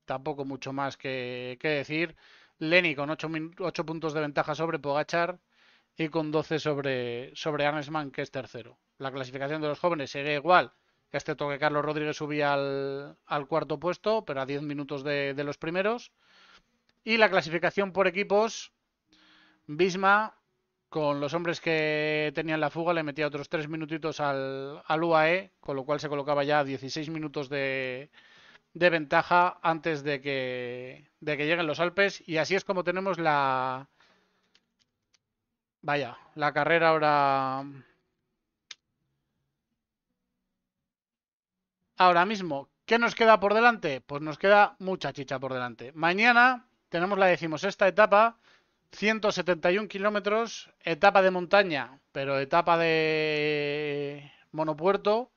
S1: tampoco mucho más que decir. Lenny con 8 puntos de ventaja sobre Pogačar y con 12 sobre Arnsman, que es tercero. La clasificación de los jóvenes sigue igual, excepto que Carlos Rodríguez subía al cuarto puesto, pero a 10 minutos de los primeros. Y la clasificación por equipos, Visma, con los hombres que tenían la fuga, le metía otros 3 minutitos al UAE, con lo cual se colocaba ya 16 minutos de ventaja antes de que lleguen los Alpes. Y así es como tenemos la carrera ahora mismo. ¿Qué nos queda por delante? Pues nos queda mucha chicha por delante. Mañana tenemos la 16ª etapa, 171 kilómetros, etapa de montaña, pero etapa de monopuerto,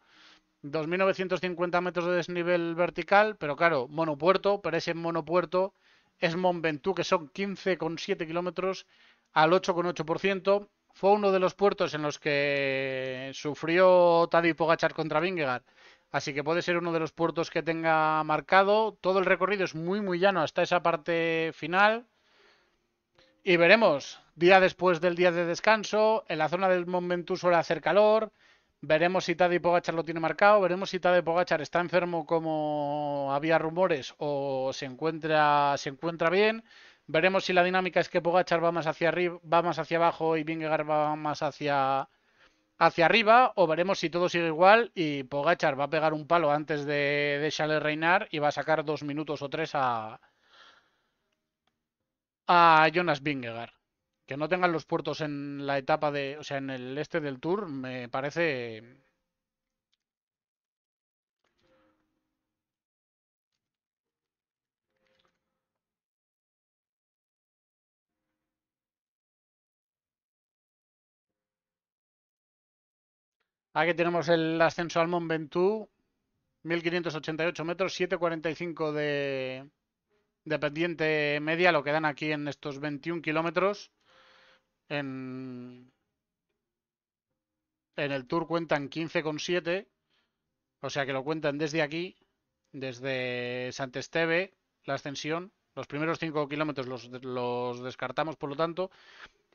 S1: 2.950 metros de desnivel vertical, pero claro, monopuerto, pero ese monopuerto es Mont Ventoux, que son 15,7 kilómetros al 8,8%. Fue uno de los puertos en los que sufrió Tadej Pogačar contra Vingegaard, así que puede ser uno de los puertos que tenga marcado. Todo el recorrido es muy muy llano hasta esa parte final. Y veremos, día después del día de descanso, en la zona del Mont Ventoux suele hacer calor. Veremos si Tadej Pogačar lo tiene marcado. Veremos si Tadej Pogačar está enfermo como había rumores o se encuentra bien. Veremos si la dinámica es que Pogačar va más hacia arriba, va más hacia abajo y Vingegaard va más hacia arriba. O veremos si todo sigue igual y Pogačar va a pegar un palo antes de Charles reinar y va a sacar 2 minutos o 3 a Jonas Vingegaard. Que no tengan los puertos en la etapa o sea, en el este del Tour, me parece. Aquí tenemos el ascenso al Mont Ventoux, 1588 metros, 7,45 de pendiente media, lo que dan aquí en estos 21 kilómetros. En, en el Tour cuentan 15,7, o sea que lo cuentan desde aquí, desde Sant Esteve, la ascensión. Los primeros 5 kilómetros los descartamos, por lo tanto.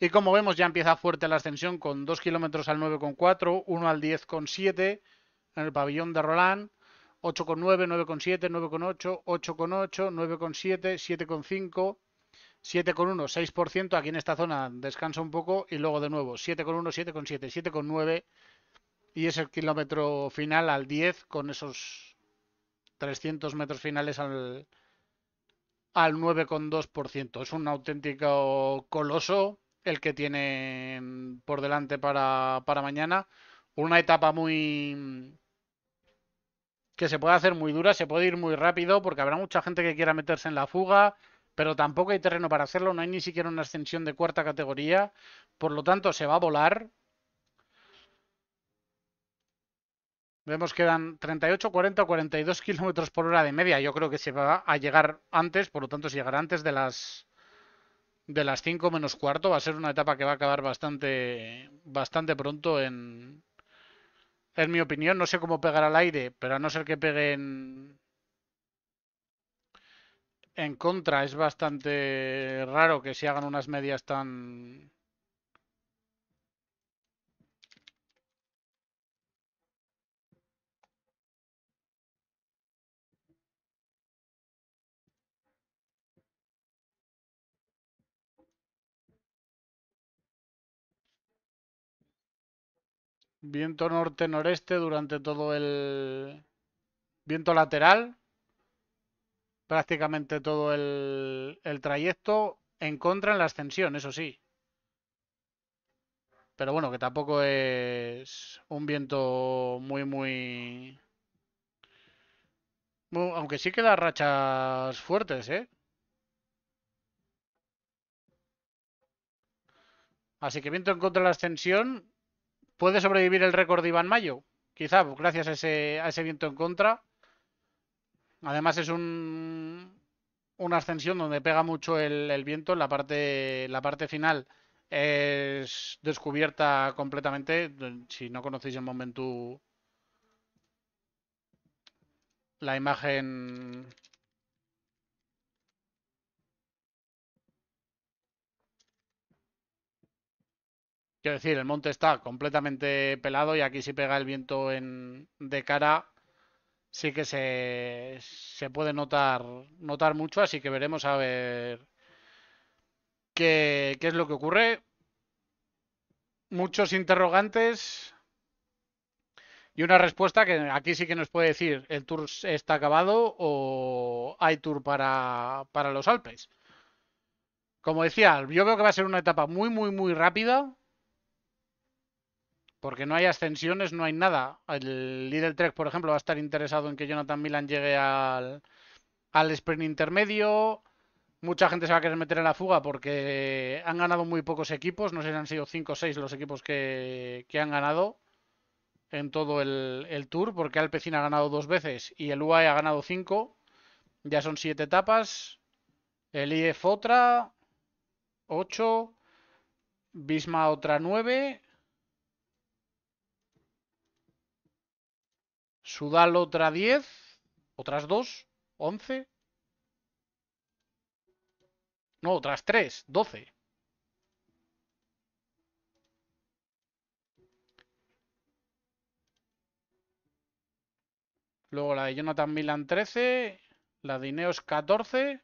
S1: Y como vemos, ya empieza fuerte la ascensión con 2 kilómetros al 9,4, 1 al 10,7 en el pabellón de Roland, 8,9, 9,7, 9,8, 8,8, 9,7, 7,5, 7,1, 6%. Aquí en esta zona descansa un poco y luego de nuevo 7,1, 7,7, 7,9 y es el kilómetro final al 10 con esos 300 metros finales al 9,2%. Es un auténtico coloso el que tienen por delante para mañana. Una etapa muy que se puede hacer muy dura, se puede ir muy rápido porque habrá mucha gente que quiera meterse en la fuga, pero tampoco hay terreno para hacerlo, no hay ni siquiera una ascensión de cuarta categoría, por lo tanto se va a volar. Vemos que dan 38, 40 o 42 kilómetros por hora de media. Yo creo que se va a llegar antes, por lo tanto, si llegará antes de las 5 menos cuarto, va a ser una etapa que va a acabar bastante pronto en mi opinión. No sé cómo pegar al aire, pero a no ser que pegue en contra, es bastante raro que se hagan unas medias tan. Viento norte-noreste durante todo el viento lateral, prácticamente todo el trayecto, en contra en la ascensión, eso sí. Pero bueno, que tampoco es un viento muy, muy, Bueno, aunque sí que las rachas fuertes, ¿eh? Así que viento en contra de la ascensión. ¿Puede sobrevivir el récord de Iván Mayo? Quizá, gracias a ese viento en contra. Además es una ascensión donde pega mucho el viento. La parte final es descubierta completamente. Si no conocéis el Momentum, la imagen. Quiero decir, el monte está completamente pelado y aquí si pega el viento de cara, sí que se puede notar mucho, así que veremos a ver qué es lo que ocurre. Muchos interrogantes y una respuesta que aquí sí que nos puede decir, ¿el tour está acabado o hay tour para los Alpes? Como decía, yo creo que va a ser una etapa muy rápida, porque no hay ascensiones, no hay nada. El Lidl Trek, por ejemplo, va a estar interesado en que Jonathan Milan llegue al sprint intermedio. Mucha gente se va a querer meter en la fuga porque han ganado muy pocos equipos. No sé si han sido 5 o 6 los equipos que han ganado en todo el Tour, porque Alpecin ha ganado 2 veces y el UAE ha ganado 5. Ya son 7 etapas. El IF otra, 8. Bisma otra 9. Sudal otra 10. Otras 2, 11. No, otras 3, 12. Luego la de Jonathan Milan 13. La de Ineos 14.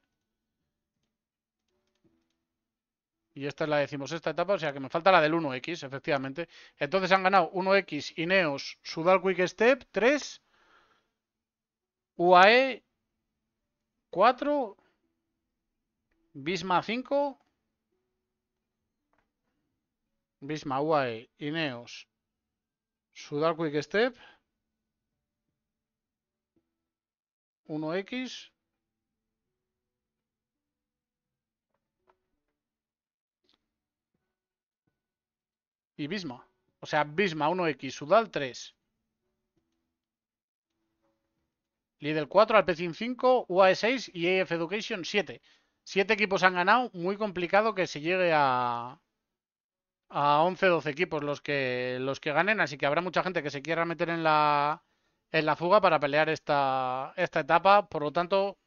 S1: Y esta es la decimosexta etapa, o sea que me falta la del 1X, efectivamente. Entonces han ganado 1X, Ineos, Sudal Quick Step 3, UAE 4, Bisma 5, Bisma, UAE, Ineos, Sudal Quick Step, 1X y Bisma. O sea, Bisma 1X, Sudal 3. Lidl 4, Alpecin 5, UAE 6 y AF Education 7. 7 equipos han ganado, muy complicado que se llegue a 11 12 equipos los que ganen, así que habrá mucha gente que se quiera meter en la fuga para pelear esta etapa. Por lo tanto,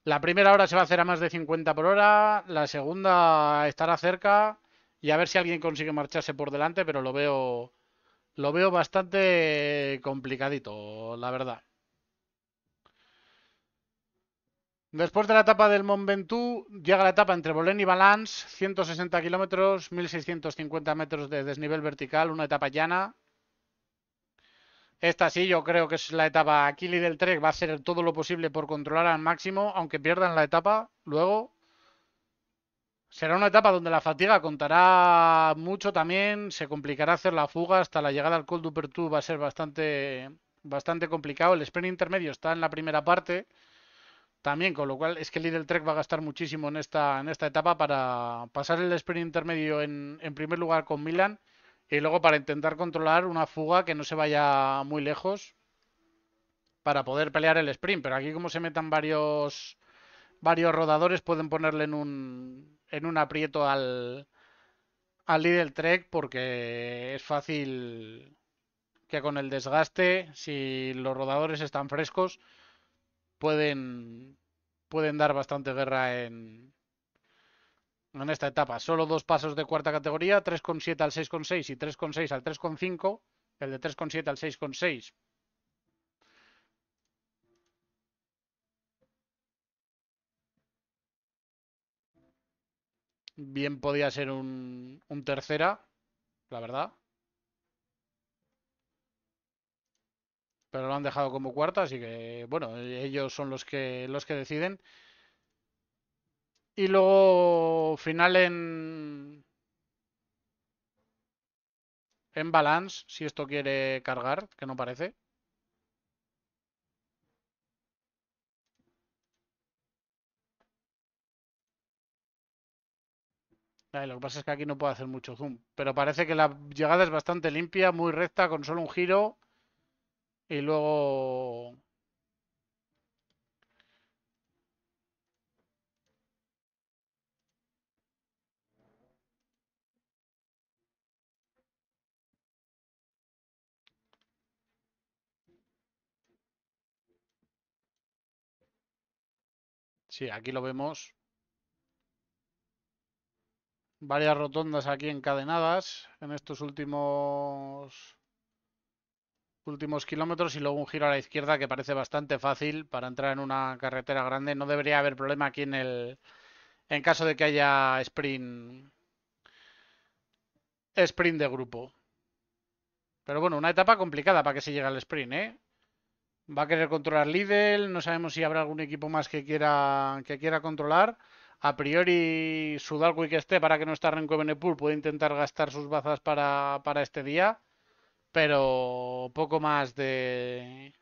S1: la primera hora se va a hacer a más de 50 por hora, la segunda estará cerca y a ver si alguien consigue marcharse por delante, pero lo veo bastante complicadito, la verdad. Después de la etapa del Mont Ventoux, llega la etapa entre Bolén y Valence, 160 kilómetros, 1650 metros de desnivel vertical, una etapa llana. Esta sí, yo creo que es la etapa. Aquí del Trek va a hacer todo lo posible por controlar al máximo, aunque pierdan la etapa. Luego será una etapa donde la fatiga contará mucho también. Se complicará hacer la fuga hasta la llegada al Col du Pertú. Va a ser bastante complicado. El sprint intermedio está en la primera parte también, con lo cual es que el Lidl Trek va a gastar muchísimo en esta etapa para pasar el sprint intermedio en primer lugar con Milan y luego para intentar controlar una fuga que no se vaya muy lejos para poder pelear el sprint. Pero aquí como se metan varios rodadores pueden ponerle en un aprieto al Lidl Trek porque es fácil que con el desgaste, si los rodadores están frescos, pueden, pueden dar bastante guerra en esta etapa. Solo 2 pasos de cuarta categoría, 3,7 al 6,6 y 3,6 al 3,5. El de 3,7 al 6,6 bien podía ser un tercera, la verdad. Pero lo han dejado como cuarta, así que bueno, ellos son los que deciden. Y luego final en balance, si esto quiere cargar, que no parece. Lo que pasa es que aquí no puedo hacer mucho zoom. Pero parece que la llegada es bastante limpia, muy recta, con solo un giro. Y luego... Sí, aquí lo vemos. Varias rotondas aquí encadenadas en estos últimos kilómetros y luego un giro a la izquierda que parece bastante fácil para entrar en una carretera grande. No debería haber problema aquí en caso de que haya sprint de grupo. Pero bueno, una etapa complicada para que se llegue al sprint, ¿eh? Va a querer controlar Lidl, no sabemos si habrá algún equipo más que quiera controlar. A priori, Sudalco y que esté para que no esté Renko Benepul puede intentar gastar sus bazas para este día, pero poco más de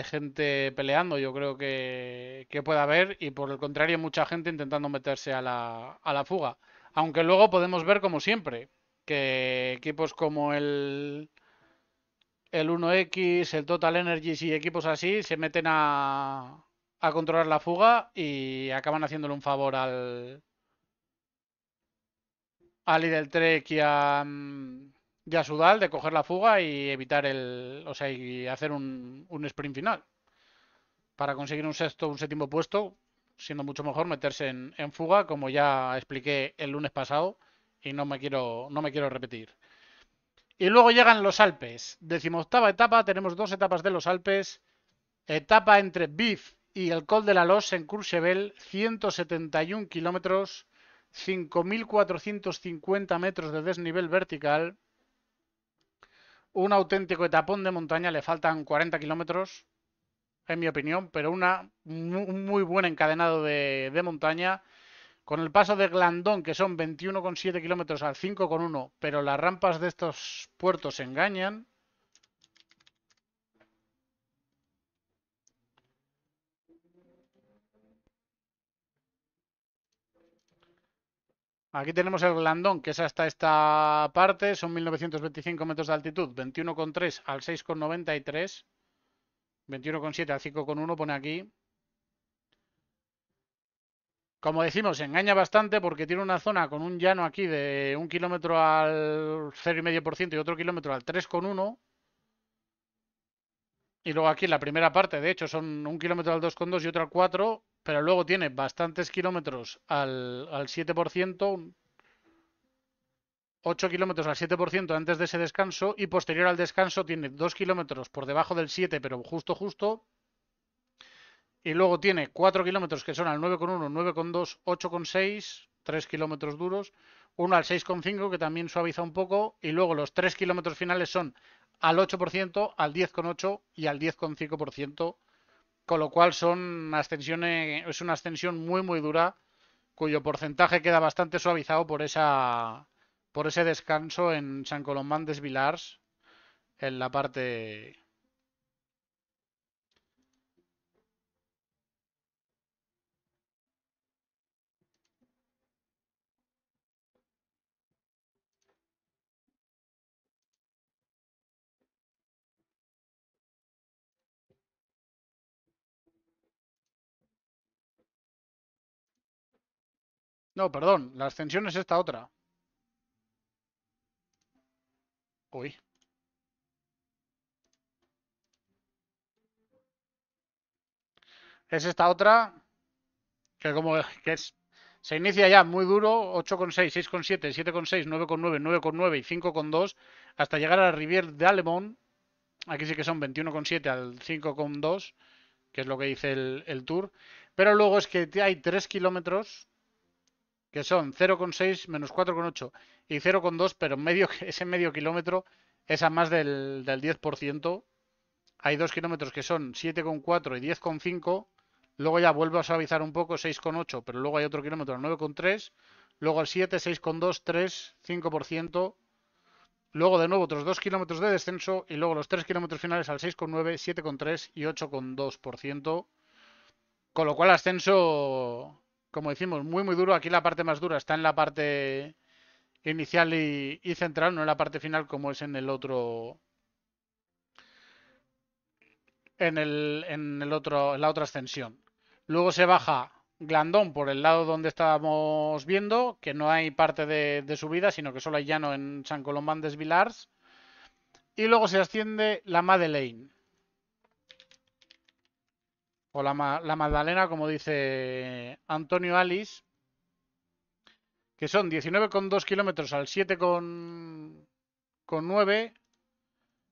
S1: gente peleando yo creo que puede haber y por el contrario mucha gente intentando meterse a la fuga. Aunque luego podemos ver como siempre que equipos como el 1X, el Total Energies y equipos así se meten a controlar la fuga y acaban haciéndole un favor al Lidl Trek y a Sudal de coger la fuga y evitar o sea, y hacer un sprint final para conseguir un sexto o un séptimo puesto, siendo mucho mejor meterse en fuga, como ya expliqué el lunes pasado y no me quiero repetir. Y luego llegan los Alpes. 18ª etapa, tenemos dos etapas de los Alpes. Etapa entre Bif y el Col de la Loze en Courchevel, 171 kilómetros, 5.450 metros de desnivel vertical. Un auténtico etapón de montaña, le faltan 40 kilómetros, en mi opinión, pero un muy buen encadenado de montaña. Con el paso de Glandón, que son 21,7 kilómetros al 5,1, pero las rampas de estos puertos engañan. Aquí tenemos el Glandón, que es hasta esta parte, son 1925 metros de altitud, 21,3 al 6,93, 21,7 al 5,1 pone aquí. Como decimos, engaña bastante porque tiene una zona con un llano aquí de 1 kilómetro al 0,5% y otro kilómetro al 3,1. Y luego aquí la primera parte, de hecho, son 1 kilómetro al 2,2 y otro al 4, pero luego tiene bastantes kilómetros al 7%, 8 kilómetros al 7% antes de ese descanso y posterior al descanso tiene 2 kilómetros por debajo del 7, pero justo justo. Y luego tiene 4 kilómetros que son al 9,1, 9,2, 8,6, 3 kilómetros duros. Uno al 6,5 que también suaviza un poco. Y luego los 3 kilómetros finales son al 8%, al 10,8 y al 10,5%. Con lo cual es una ascensión muy muy dura cuyo porcentaje queda bastante suavizado por ese descanso en San Colombán des Vilars en la parte. No, perdón, la ascensión es esta otra. Uy, es esta otra se inicia ya muy duro, 8,6, 6,7, 7,6, 9,9, 9,9 y 5,2 hasta llegar a la Rivière d'Alemont. Aquí sí que son 21,7 al 5,2, que es lo que dice el Tour. Pero luego es que hay 3 kilómetros que son 0,6 menos 4,8 y 0,2, pero ese medio kilómetro es a más del 10%. Hay 2 kilómetros que son 7,4 y 10,5. Luego ya vuelve a suavizar un poco, 6,8, pero luego hay otro kilómetro, 9,3. Luego el 7, 6,2, 3, 5%. Luego de nuevo otros 2 kilómetros de descenso y luego los 3 kilómetros finales al 6,9, 7,3 y 8,2%. Con lo cual ascenso como decimos, muy muy duro. Aquí la parte más dura está en la parte inicial y central, no en la parte final como es en el otro, en la otra ascensión. Luego se baja Glandón por el lado donde estábamos viendo, que no hay parte de subida, sino que solo hay llano en San Colombán des Vilars. Y luego se asciende la Madeleine, o la Magdalena, como dice Antonio Alice, que son 19,2 kilómetros al 7,9.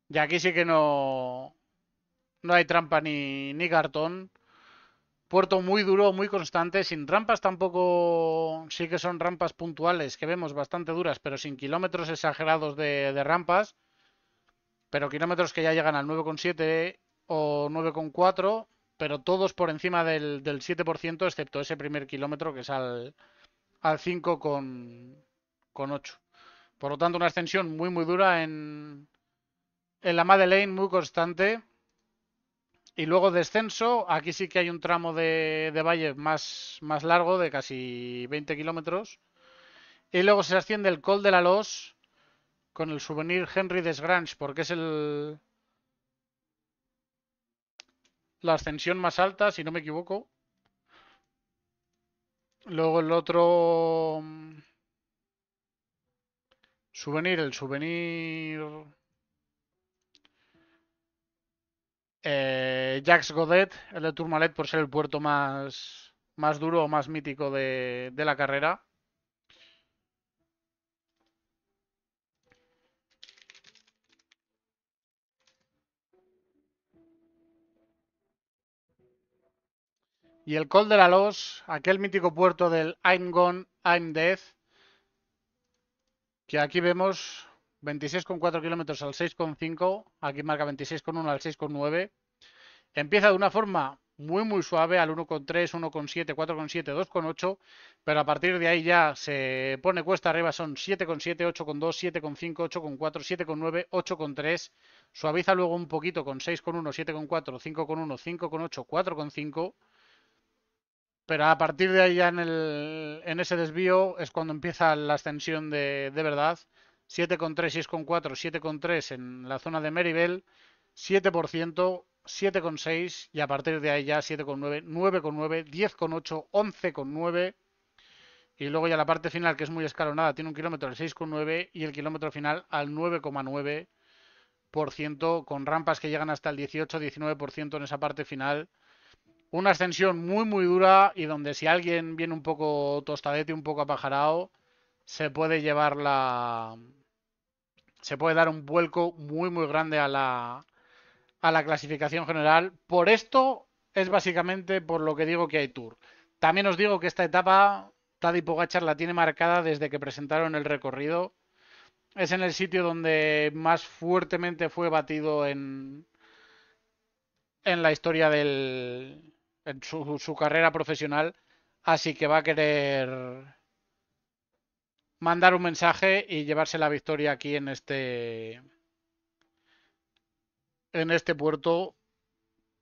S1: Y aquí sí que no hay trampa ni cartón. Puerto muy duro, muy constante, sin rampas tampoco, sí que son rampas puntuales que vemos bastante duras, pero sin kilómetros exagerados de rampas, pero kilómetros que ya llegan al 9,7 o 9,4, pero todos por encima del 7%, excepto ese primer kilómetro que es al 5,8. Por lo tanto, una extensión muy muy dura en la Madeleine, muy constante. Y luego descenso, aquí sí que hay un tramo de valle más largo, de casi 20 kilómetros. Y luego se asciende el Col de la Los con el souvenir Henry Desgrange, porque es la ascensión más alta, si no me equivoco. Luego el otro souvenir, el souvenir Jacques Godet, el de Tourmalet, por ser el puerto más duro o más mítico de la carrera. Y el Col de la Los, aquel mítico puerto del I'm Gone, I'm Dead, que aquí vemos 26,4 kilómetros al 6,5, aquí marca 26,1 al 6,9. Empieza de una forma muy muy suave al 1,3, 1,7, 4,7, 2,8, pero a partir de ahí ya se pone cuesta arriba, son 7,7, 8,2, 7,5, 8,4, 7,9, 8,3. Suaviza luego un poquito con 6,1, 7,4, 5,1, 5,8, 4,5. Pero a partir de ahí ya en ese desvío es cuando empieza la ascensión de verdad. 7,3, 6,4, 7,3 en la zona de Meribel, 7%, 7,6 y a partir de ahí ya 7,9, 9,9, 10,8, 11,9 y luego ya la parte final que es muy escalonada tiene un kilómetro al 6,9 y el kilómetro final al 9,9% con rampas que llegan hasta el 18-19% en esa parte final. Una ascensión muy muy dura y donde si alguien viene un poco tostadete, un poco apajarado, se puede llevar se puede dar un vuelco muy muy grande a la clasificación general. Por esto es básicamente por lo que digo que hay Tour. También os digo que esta etapa Tadej Pogačar la tiene marcada desde que presentaron el recorrido. Es en el sitio donde más fuertemente fue batido en la historia en su carrera profesional. Así que va a querer mandar un mensaje y llevarse la victoria aquí en este puerto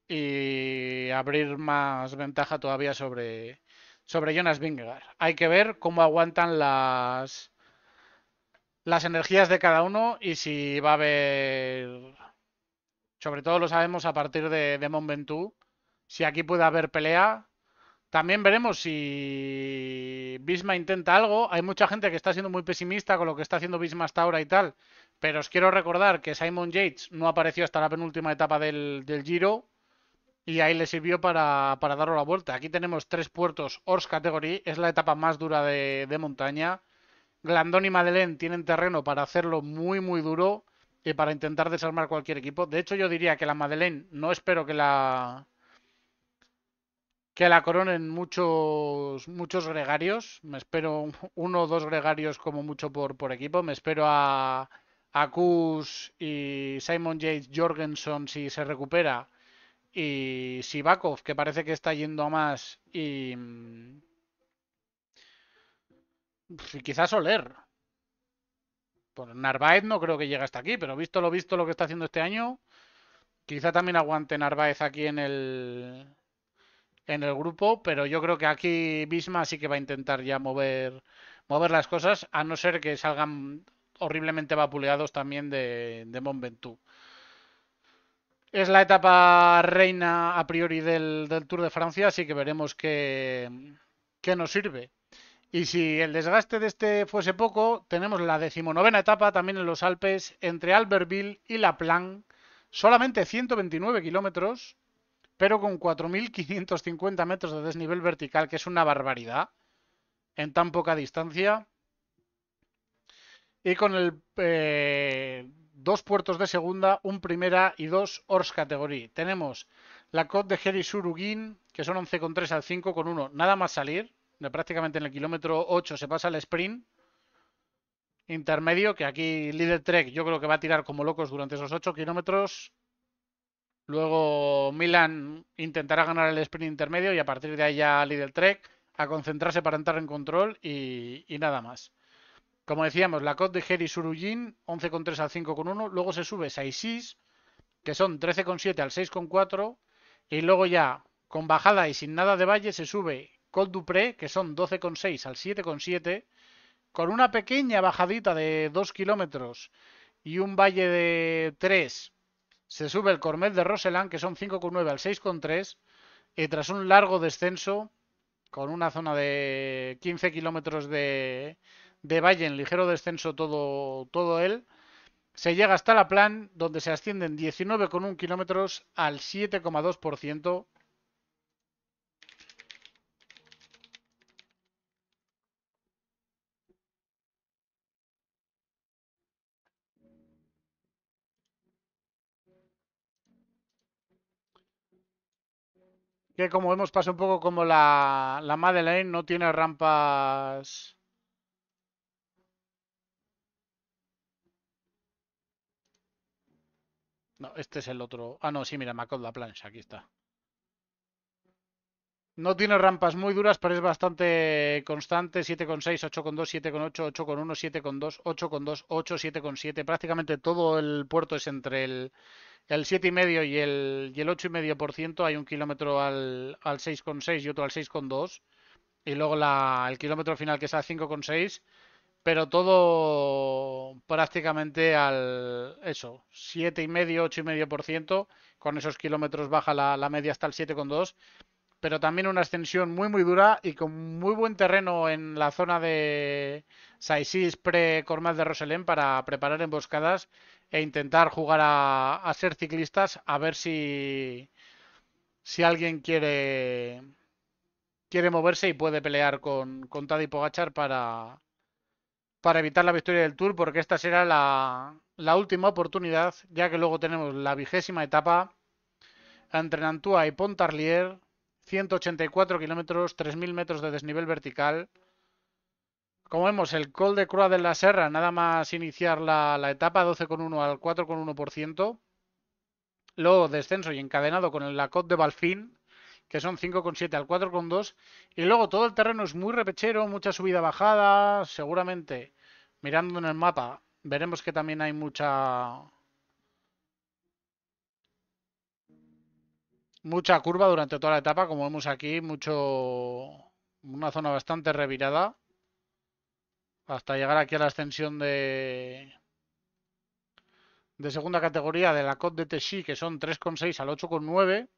S1: y abrir más ventaja todavía sobre Jonas Vingegaard. Hay que ver cómo aguantan las energías de cada uno y si va a haber, sobre todo lo sabemos a partir de Mont Ventoux, si aquí puede haber pelea. También veremos si Visma intenta algo. Hay mucha gente que está siendo muy pesimista con lo que está haciendo Visma hasta ahora y tal. Pero os quiero recordar que Simon Yates no apareció hasta la penúltima etapa del Giro y ahí le sirvió para darle la vuelta. Aquí tenemos tres puertos Horse Category, es la etapa más dura de montaña. Glandón y Madeleine tienen terreno para hacerlo muy muy duro y para intentar desarmar cualquier equipo. De hecho, yo diría que la Madeleine no espero que la coronen muchos gregarios. Me espero uno o dos gregarios como mucho por equipo. Me espero a Kuss y Simon Yates Jorgensen si se recupera. Y Sivakov, que parece que está yendo a más. Y quizás Soler. Pues Narváez no creo que llegue hasta aquí, pero visto lo que está haciendo este año, quizá también aguante Narváez aquí en el grupo, pero yo creo que aquí Visma sí que va a intentar ya mover las cosas, a no ser que salgan horriblemente vapuleados también de Mont Ventoux. Es la etapa reina a priori del Tour de Francia, así que veremos qué nos sirve. Y si el desgaste de este fuese poco, tenemos la decimonovena etapa también en los Alpes entre Albertville y La Plan, solamente 129 kilómetros, pero con 4.550 metros de desnivel vertical, que es una barbaridad en tan poca distancia. Y con dos puertos de segunda, un primera y dos hors categoría. Tenemos la Côte de Héry-sur-Huguin, que son 11,3 al 5,1, nada más salir. De prácticamente en el kilómetro 8 se pasa el sprint intermedio, que aquí Líder Trek yo creo que va a tirar como locos durante esos 8 kilómetros. Luego Milan intentará ganar el sprint intermedio y a partir de ahí ya Lidl Trek a concentrarse para entrar en control y nada más. Como decíamos, la Côte de Héry-sur-Huguin, 11,3 al 5,1. Luego se sube Saïsys, que son 13,7 al 6,4. Y luego ya, con bajada y sin nada de valle, se sube Col Dupré, que son 12,6 al 7,7. Con una pequeña bajadita de 2 kilómetros y un valle de 3, se sube el Cormet de Roseland, que son 5,9 al 6,3. Y tras un largo descenso, con una zona de 15 kilómetros de valle en ligero descenso todo él, se llega hasta la Plan, donde se ascienden 19,1 kilómetros al 7,2%. Que como vemos pasa un poco como la Madeleine, no tiene rampas. No, este es el otro. Ah, no, sí, mira, Macod la plancha, aquí está. No tiene rampas muy duras, pero es bastante constante. 7,6, 8,2, 7,8, 8,1, 7,2, 8,2, 8, 7,7. Prácticamente todo el puerto es entre el 7,5 y el 8,5%. Hay un kilómetro al 6,6 y otro al 6,2. Y luego el kilómetro final que es al 5,6. Pero todo prácticamente al eso, 7,5, 8,5%. Con esos kilómetros baja la media hasta el 7,2, pero también una ascensión muy dura y con muy buen terreno en la zona de Saïsys pre-Cormal de Roselén para preparar emboscadas e intentar jugar a ser ciclistas, a ver si alguien quiere moverse y puede pelear con Tadej Pogačar para evitar la victoria del Tour, porque esta será la última oportunidad, ya que luego tenemos la 20ª etapa entre Nantua y Pontarlier, 184 kilómetros, 3.000 metros de desnivel vertical. Como vemos, el Col de Croix de la Serra, nada más iniciar la etapa, 12,1 al 4,1%. Luego descenso y encadenado con la Côte de Balfin, que son 5,7 al 4,2. Y luego todo el terreno es muy repechero, mucha subida-bajada. Seguramente, mirando en el mapa, veremos que también hay mucha curva durante toda la etapa, como vemos aquí, una zona bastante revirada hasta llegar aquí a la ascensión de segunda categoría de la Côte de Techy, que son 3,6 al 8,9.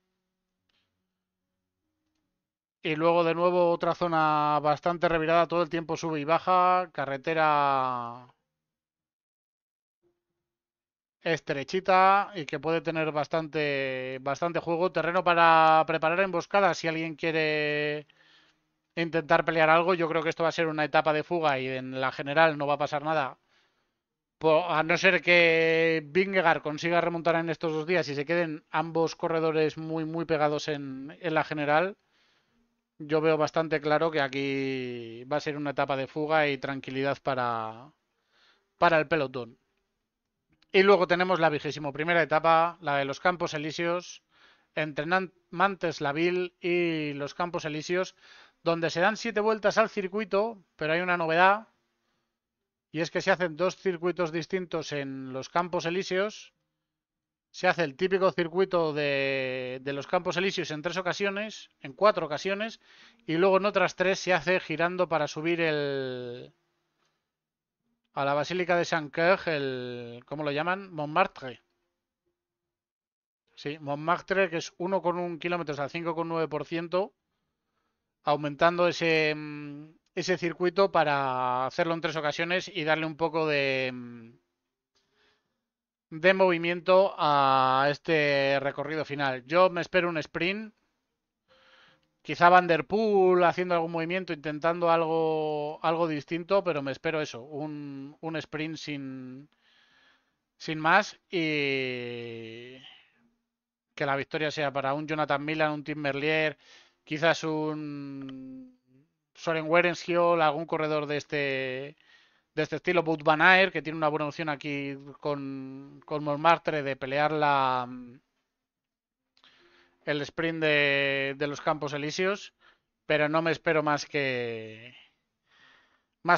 S1: Y luego de nuevo otra zona bastante revirada, todo el tiempo sube y baja, carretera estrechita y que puede tener bastante juego, terreno para preparar emboscadas si alguien quiere intentar pelear algo. Yo creo que esto va a ser una etapa de fuga y en la general no va a pasar nada. A no ser que Vingegaard consiga remontar en estos 2 días y se queden ambos corredores muy pegados en la general, yo veo bastante claro que aquí va a ser una etapa de fuga y tranquilidad para el pelotón. Y luego tenemos la 21ª etapa, la de los Campos Elíseos, entre Mantes-la-Ville y los Campos Elíseos, donde se dan 7 vueltas al circuito, pero hay una novedad, y es que se hacen 2 circuitos distintos en los Campos Elíseos. se hace el típico circuito de los Campos Elíseos en 3 ocasiones, en 4 ocasiones, y luego en otras 3 se hace girando para subir a la Basílica de Saint-Cloud, ¿cómo lo llaman? Montmartre. Sí, Montmartre, que es 1,1 kilómetros al 5,9%, aumentando ese circuito para hacerlo en 3 ocasiones y darle un poco de movimiento a este recorrido final. Yo me espero un sprint, quizá Van Der Poel haciendo algún movimiento, intentando algo distinto, pero me espero eso, un sprint sin más y que la victoria sea para un Jonathan Milan, un Tim Merlier, quizás un Soren Werenskiol, algún corredor de este estilo, Wout van Aert, que tiene una buena opción aquí con Montmartre de pelear el sprint de los Campos Elíseos, pero no me espero más que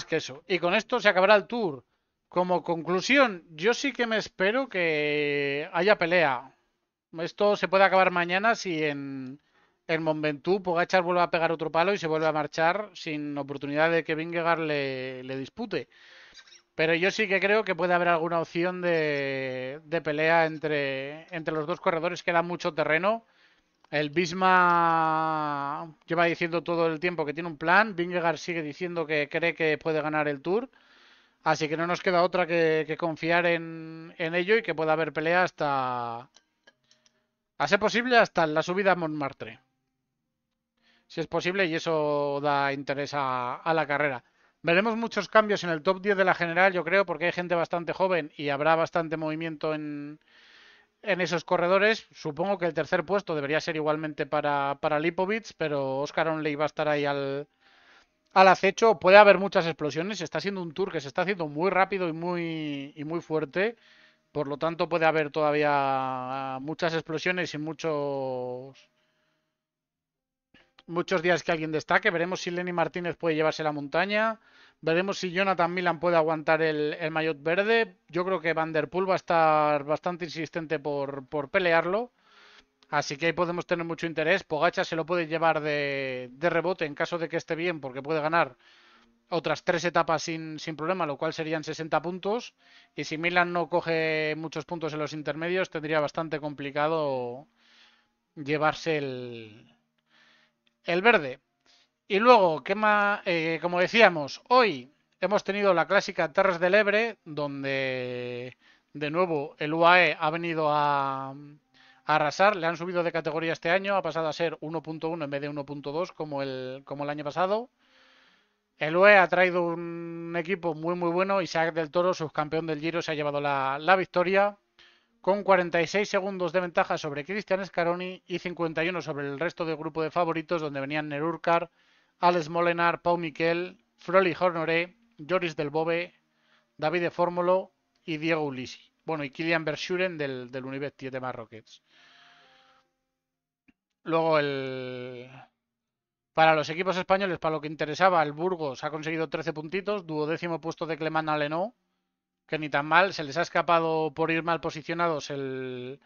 S1: eso. Y con esto se acabará el Tour. Como conclusión, yo sí que me espero que haya pelea. Esto se puede acabar mañana si en Mont Ventoux Pogačar vuelve a pegar otro palo y se vuelve a marchar sin oportunidad de que Vingegaard le dispute. Pero yo sí que creo que puede haber alguna opción de pelea entre los dos corredores. Queda mucho terreno. El Bisma lleva diciendo todo el tiempo que tiene un plan. Vingegaard sigue diciendo que cree que puede ganar el Tour. Así que no nos queda otra que confiar en ello y que pueda haber pelea a ser posible, hasta la subida a Montmartre. Si es posible, y eso da interés a la carrera. Veremos muchos cambios en el top 10 de la general, yo creo, porque hay gente bastante joven y habrá bastante movimiento en esos corredores. Supongo que el tercer puesto debería ser igualmente para Lipovic, pero Oscar Onley va a estar ahí al acecho. Puede haber muchas explosiones. Está siendo un tour que se está haciendo muy rápido y muy fuerte. Por lo tanto, puede haber todavía muchas explosiones y muchos días que alguien destaque. Veremos si Lenny Martínez puede llevarse la montaña. Veremos si Jonathan Milan puede aguantar el maillot verde. Yo creo que Van Der Poel va a estar bastante insistente por pelearlo. Así que ahí podemos tener mucho interés. Pogačar se lo puede llevar de rebote en caso de que esté bien, porque puede ganar otras 3 etapas sin problema, lo cual serían 60 puntos. Y si Milan no coge muchos puntos en los intermedios, tendría bastante complicado llevarse el verde. Y luego, ¿qué más? Como decíamos, hoy hemos tenido la clásica Terres del Ebre, donde de nuevo el UAE ha venido a arrasar. Le han subido de categoría este año, ha pasado a ser 1.1 en vez de 1.2 como el año pasado. El UE ha traído un equipo muy muy bueno. Isaac del Toro, subcampeón del Giro, se ha llevado la victoria con 46 segundos de ventaja sobre Cristian Scaroni y 51 sobre el resto del grupo de favoritos, donde venían Nerurkar, Alex Molenar, Pau Miquel, Froli Honoré, Joris Del Bove, David de Fórmulo y Diego Ulisi. Bueno, y Kilian Verschuren del Unibet 7 Rockets. Luego para los equipos españoles, para lo que interesaba, el Burgos ha conseguido 13 puntitos, duodécimo puesto de Clement Aleno, que ni tan mal, se les ha escapado por ir mal posicionados el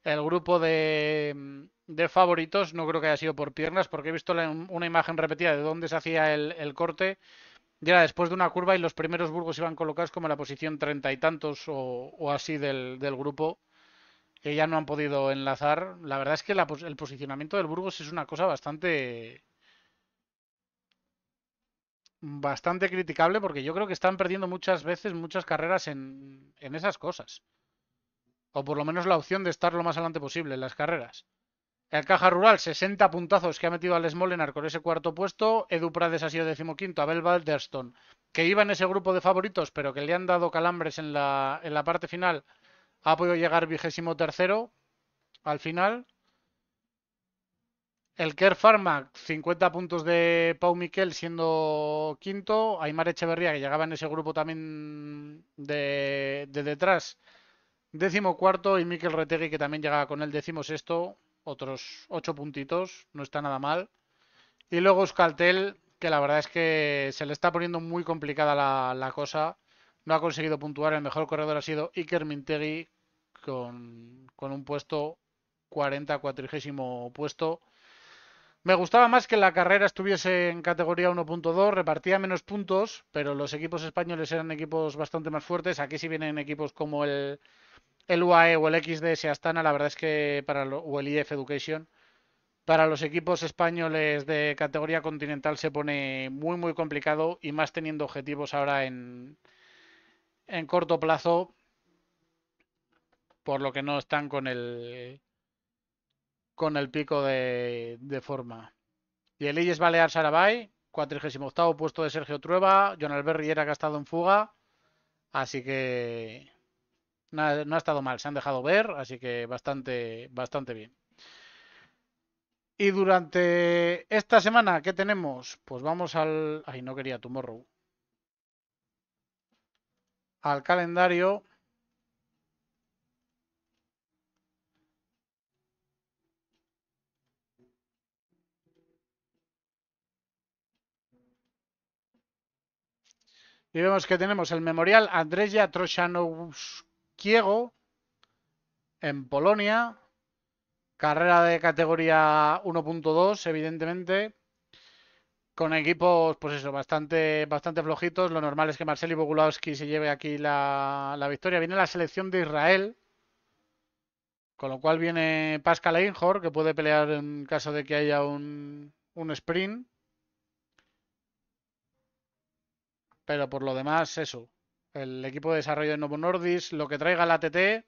S1: grupo de favoritos. No creo que haya sido por piernas, porque he visto una imagen repetida de dónde se hacía el corte. Y era después de una curva y los primeros Burgos iban colocados como en la posición 30 y tantos o así del grupo, que ya no han podido enlazar. La verdad es que el posicionamiento del Burgos es una cosa bastante criticable, porque yo creo que están perdiendo muchas veces muchas carreras en esas cosas. O por lo menos la opción de estar lo más adelante posible en las carreras. El Caja Rural, 60 puntazos que ha metido al Smolenar con ese cuarto puesto. Edu Prades ha sido 15º. Abel Balderston, que iba en ese grupo de favoritos, pero que le han dado calambres en la parte final, ha podido llegar 23º al final. El Kerr Pharma, 50 puntos de Pau Miquel siendo quinto. Aymar Echeverría, que llegaba en ese grupo también de detrás, 14º. Y Miquel Retegui, que también llegaba con el 16º. Otros 8 puntitos, no está nada mal. Y luego Euskaltel, que la verdad es que se le está poniendo muy complicada la cosa. No ha conseguido puntuar. El mejor corredor ha sido Iker Mintegi, con un puesto 40, 40º puesto. Me gustaba más que la carrera estuviese en categoría 1.2, repartía menos puntos, pero los equipos españoles eran equipos bastante más fuertes. Aquí sí vienen equipos como el UAE o el XDS Astana, la verdad es que o el IF Education, para los equipos españoles de categoría continental se pone muy muy complicado y más teniendo objetivos ahora en corto plazo, por lo que no están con el pico de forma. Y el Illes Balear Sarabay, 48º puesto de Sergio Trueba, John Albert Riera que ha estado en fuga, así que no ha estado mal, se han dejado ver, así que bastante, bastante bien. Y durante esta semana, ¿qué tenemos? Pues vamos al... Ay, no quería Tomorrow. Al calendario. Y vemos que tenemos el Memorial Andrzeja Trochanowskiego en Polonia. Carrera de categoría 1.2, evidentemente. Con equipos, pues eso, bastante, bastante flojitos. Lo normal es que Marceli Bogulowski se lleve aquí la victoria. Viene la selección de Israel, con lo cual viene Pascal Einhorn, que puede pelear en caso de que haya un sprint. Pero por lo demás, eso. El equipo de desarrollo de Novo Nordisk, lo que traiga la ATT,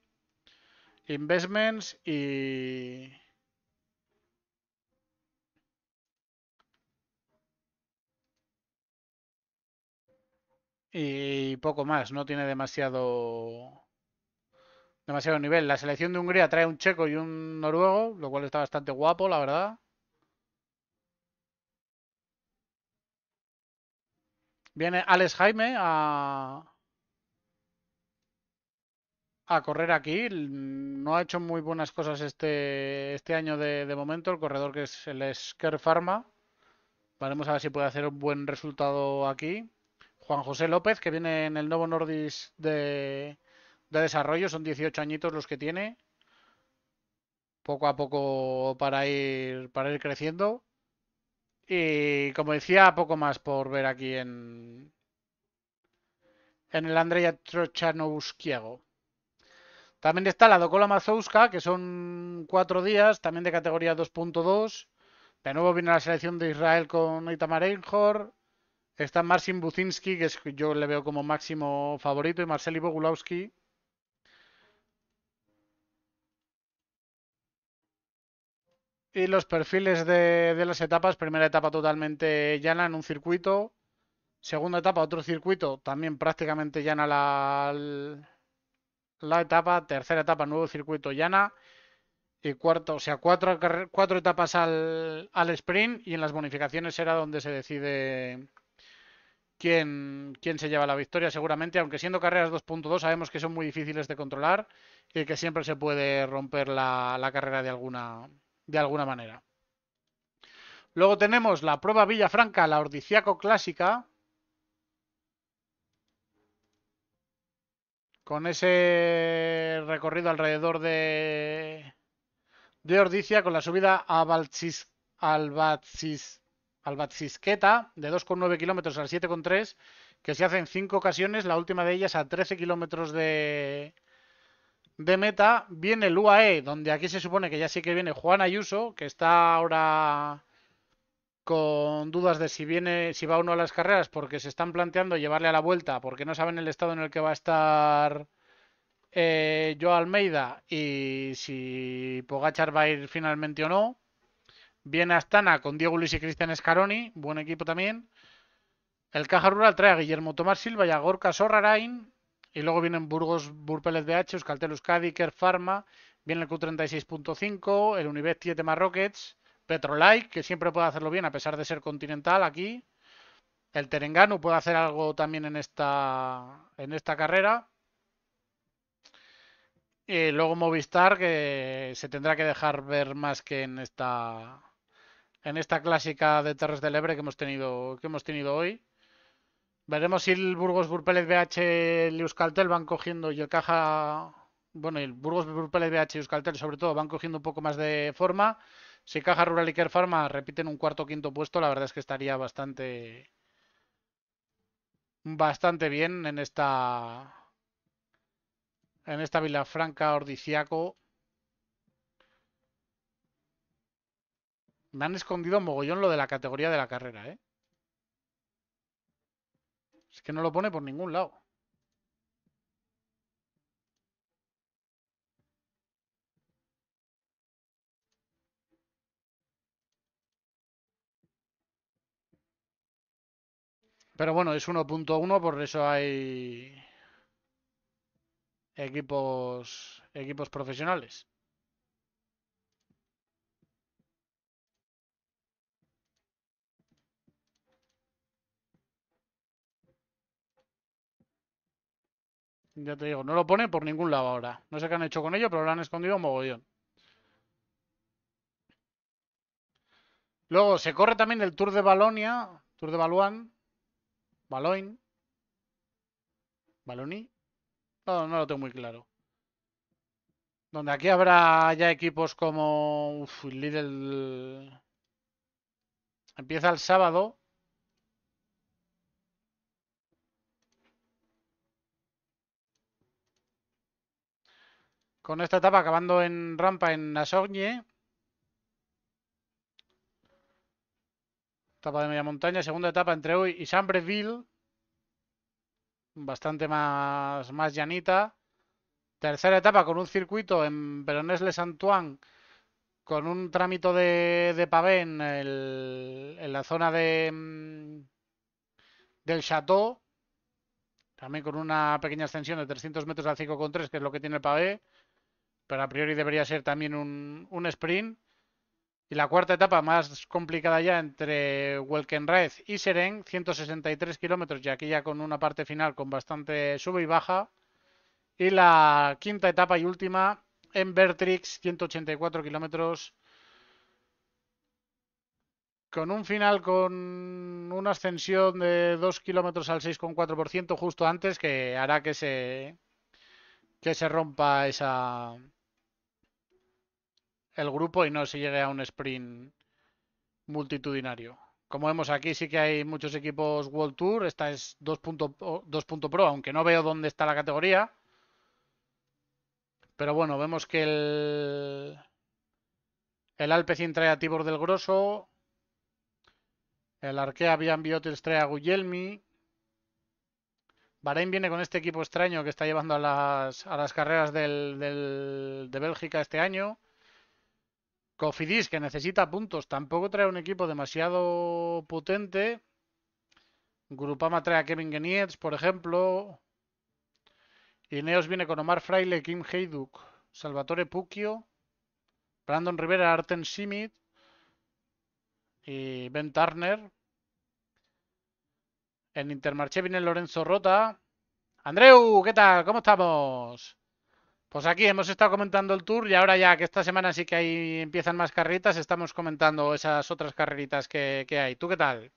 S1: Investments y poco más. No tiene demasiado nivel. La selección de Hungría trae un checo y un noruego, lo cual está bastante guapo, la verdad. Viene Alex Jaime a correr aquí. No ha hecho muy buenas cosas este año de momento. El corredor que es el Sker Pharma. Veremos a ver si puede hacer un buen resultado aquí. Juan José López, que viene en el Novo Nordisk de desarrollo. Son 18 añitos los que tiene. Poco a poco para ir creciendo. Y como decía, poco más por ver aquí en el Andrzeja Trochanowskiego. También está la Dokola Mazowska, que son 4 días, también de categoría 2.2. De nuevo viene la selección de Israel con Itamar Einhorn. Está Marcin Bucinski, que yo le veo como máximo favorito, y Marceli Bogulowski. Y los perfiles de las etapas, primera etapa totalmente llana en un circuito. Segunda etapa, otro circuito, también prácticamente llana la etapa. Tercera etapa, nuevo circuito llana. Y cuarto, o sea, cuatro etapas al sprint, y en las bonificaciones será donde se decide quién se lleva la victoria seguramente, aunque siendo carreras 2.2 sabemos que son muy difíciles de controlar y que siempre se puede romper la carrera de alguna manera. Luego tenemos la prueba Villafranca, la Ordiciaco Clásica, con ese recorrido alrededor de Ordicia, con la subida a Albatzisqueta de 2,9 kilómetros al 7,3, que se hace en 5 ocasiones, la última de ellas a 13 kilómetros de meta. Viene el UAE, donde aquí se supone que ya sí que viene Juan Ayuso, que está ahora con dudas de si va o no a las carreras, porque se están planteando llevarle a la vuelta, porque no saben el estado en el que va a estar Joe Almeida y si Pogachar va a ir finalmente o no. Viene Astana con Diego Luis y Cristian Scaroni, buen equipo también. El Caja Rural trae a Guillermo Tomás Silva y a Gorka Sorrarain. Y luego vienen Burgos Burpeles BH, Euskaltel Euskadi, Kerr Pharma. Viene el Q36.5, el Unibet 7 Rockets, Petrolike, que siempre puede hacerlo bien a pesar de ser continental aquí. El Terenganu puede hacer algo también en esta carrera. Y luego Movistar, que se tendrá que dejar ver más que en esta clásica de Terres del Ebre que hemos tenido hoy. Veremos si el Burgos Burpelet BH, el Euskaltel van cogiendo y el Caja bueno, y el Burgos PLBH y Euskaltel sobre todo van cogiendo un poco más de forma. Si Caja Rural y Kerpharma repiten un cuarto o quinto puesto, la verdad es que estaría bastante bien en esta Vilafranca Ordiciaco. Me han escondido mogollón lo de la categoría de la carrera, ¿eh? Es que no lo pone por ningún lado. Pero bueno, es 1.1, por eso hay equipos profesionales. Ya te digo, no lo pone por ningún lado ahora. No sé qué han hecho con ello, pero lo han escondido mogollón. Luego se corre también el Tour de Valonia, Tour de Valouan, Valoin, Baloni. No, no lo tengo muy claro. Donde aquí habrá ya equipos como Lidl. Empieza el sábado. Con esta etapa acabando en rampa en Nasogne. Etapa de media montaña. Segunda etapa entre hoy y Sambreville. Bastante más llanita. Tercera etapa con un circuito en Berones-les-Antoine con un trámite de pavé en la zona del Chateau, también con una pequeña extensión de 300 metros al 5,3, que es lo que tiene el pavé, pero a priori debería ser también un sprint. Y la cuarta etapa más complicada ya entre Welkenraez y Seren, 163 kilómetros, y aquí ya con una parte final con bastante sube y baja. Y la quinta etapa y última en Bertrix, 184 kilómetros, con un final con una ascensión de 2 kilómetros al 6,4% justo antes, que hará que se rompa el grupo y no se llegue a un sprint multitudinario. Como vemos aquí, sí que hay muchos equipos World Tour. Esta es 2.pro, aunque no veo dónde está la categoría. Pero bueno, vemos que el Alpecin trae a Tibor del Grosso. El Arkea Biambiotes trae a Guglielmi. Bahrein viene con este equipo extraño que está llevando a las carreras de Bélgica este año. Cofidis, que necesita puntos, tampoco trae un equipo demasiado potente. Grupama trae a Kevin Genietz, por ejemplo. Ineos viene con Omar Fraile, Kim Heyduk, Salvatore Pucchio, Brandon Rivera, Arten Simit y Ben Turner. En Intermarché viene Lorenzo Rota. Andreu, ¿qué tal? ¿Cómo estamos? Pues aquí hemos estado comentando el Tour y ahora ya que esta semana sí que ahí empiezan más carreritas, estamos comentando esas otras carreritas que hay. ¿Tú qué tal?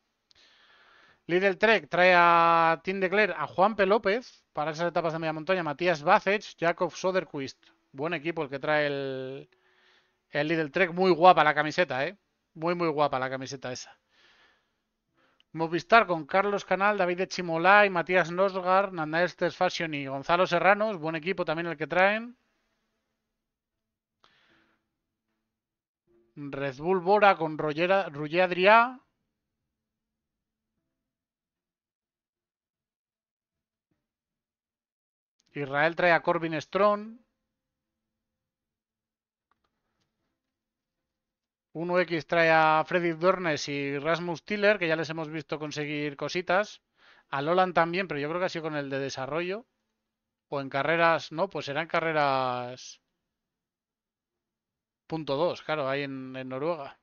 S1: Lidl Trek trae a Tim de Cler, a Juanpe López para esas etapas de media montaña, Matías Bacech, Jakob Soderquist. Buen equipo el que trae el Lidl Trek. Muy guapa la camiseta, ¿eh? Muy, muy guapa la camiseta esa. Movistar con Carlos Canal, David Echimolay, Matías Nosgar, Nandaestes Fashion y Gonzalo Serranos. Buen equipo también el que traen. Red Bull Bora con Roger Adrià. Israel trae a Corbin Strong. 1X trae a Freddy Dornes y Rasmus Tiller, que ya les hemos visto conseguir cositas. A Lolan también, pero yo creo que ha sido con el de desarrollo. O en carreras, no, pues serán carreras punto .2, claro, ahí en Noruega.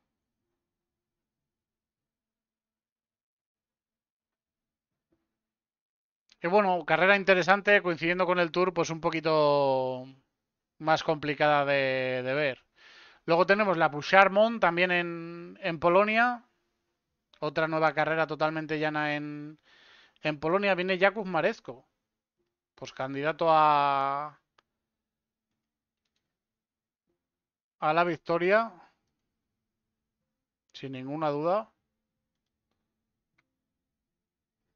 S1: Y bueno, carrera interesante, coincidiendo con el Tour, pues un poquito más complicada de ver. Luego tenemos la Puigdemont también en Polonia. Otra nueva carrera totalmente llana en Polonia. Viene Jakub Marecko, pues candidato a la victoria, sin ninguna duda,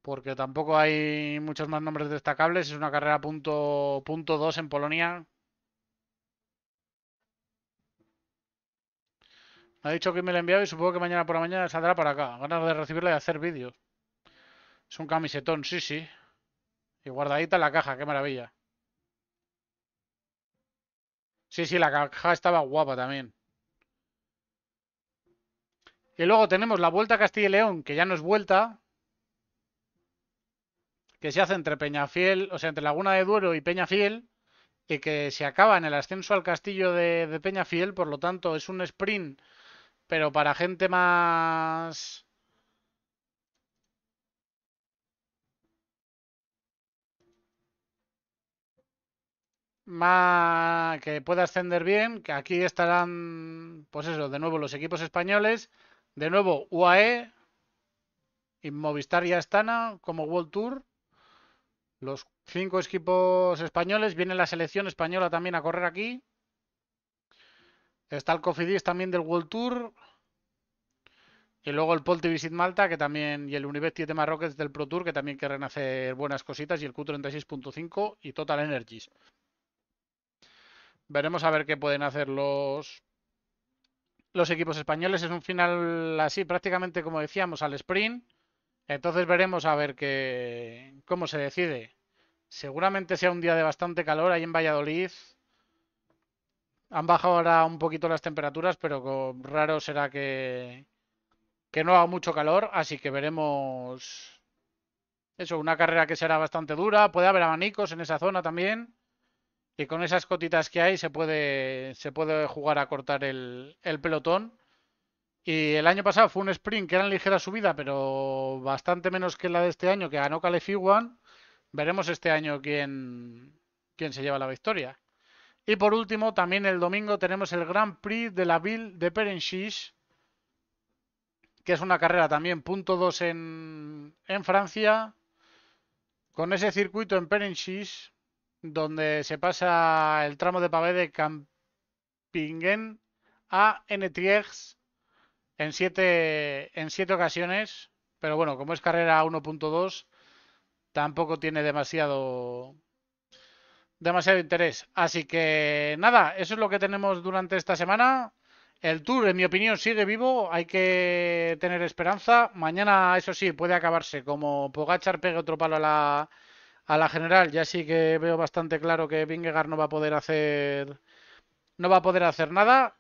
S1: porque tampoco hay muchos más nombres destacables. Es una carrera punto 2 en Polonia. Me ha dicho que me lo ha enviado y supongo que mañana por la mañana saldrá para acá. Ganas de recibirla y hacer vídeos. Es un camisetón, sí, sí. Y guardadita en la caja, qué maravilla. Sí, sí, la caja estaba guapa también. Y luego tenemos la Vuelta a Castilla y León, que ya no es vuelta, que se hace entre Peñafiel, o sea, entre Laguna de Duero y Peñafiel, y que se acaba en el ascenso al castillo de Peñafiel, por lo tanto es un sprint, pero para gente más que pueda ascender bien, que aquí estarán, pues eso, de nuevo los equipos españoles, de nuevo UAE y Movistar y Astana como World Tour, los 5 equipos españoles, viene la selección española también a correr aquí, está el Cofidis también del World Tour, y luego el Polte Visit Malta, que también, y el Unibet 7 Rockets del Pro Tour, que también quieren hacer buenas cositas, y el Q36.5 y Total Energies. Veremos a ver qué pueden hacer los equipos españoles. Es un final así, prácticamente como decíamos, al sprint. Entonces veremos a ver cómo se decide. Seguramente sea un día de bastante calor ahí en Valladolid. Han bajado ahora un poquito las temperaturas, pero raro será que no haga mucho calor. Así que veremos eso, una carrera que será bastante dura. Puede haber abanicos en esa zona también. Y con esas cotitas que hay se puede jugar a cortar el pelotón. Y el año pasado fue un sprint que era en ligera subida, pero bastante menos que la de este año, que ganó Caleb Ewan. Veremos este año quién se lleva la victoria. Y por último, también el domingo tenemos el Grand Prix de la Ville de Perenchis, que es una carrera también punto 2 en Francia, con ese circuito en Perenchis, donde se pasa el tramo de pavé de Campingen a Enetries en siete ocasiones, pero bueno, como es carrera 1.2, tampoco tiene demasiado interés. Así que nada, eso es lo que tenemos durante esta semana. El Tour, en mi opinión, sigue vivo. Hay que tener esperanza. Mañana, eso sí, puede acabarse. Como Pogachar pegue otro palo a la general, ya sí que veo bastante claro que Vingegaard no va a poder hacer nada.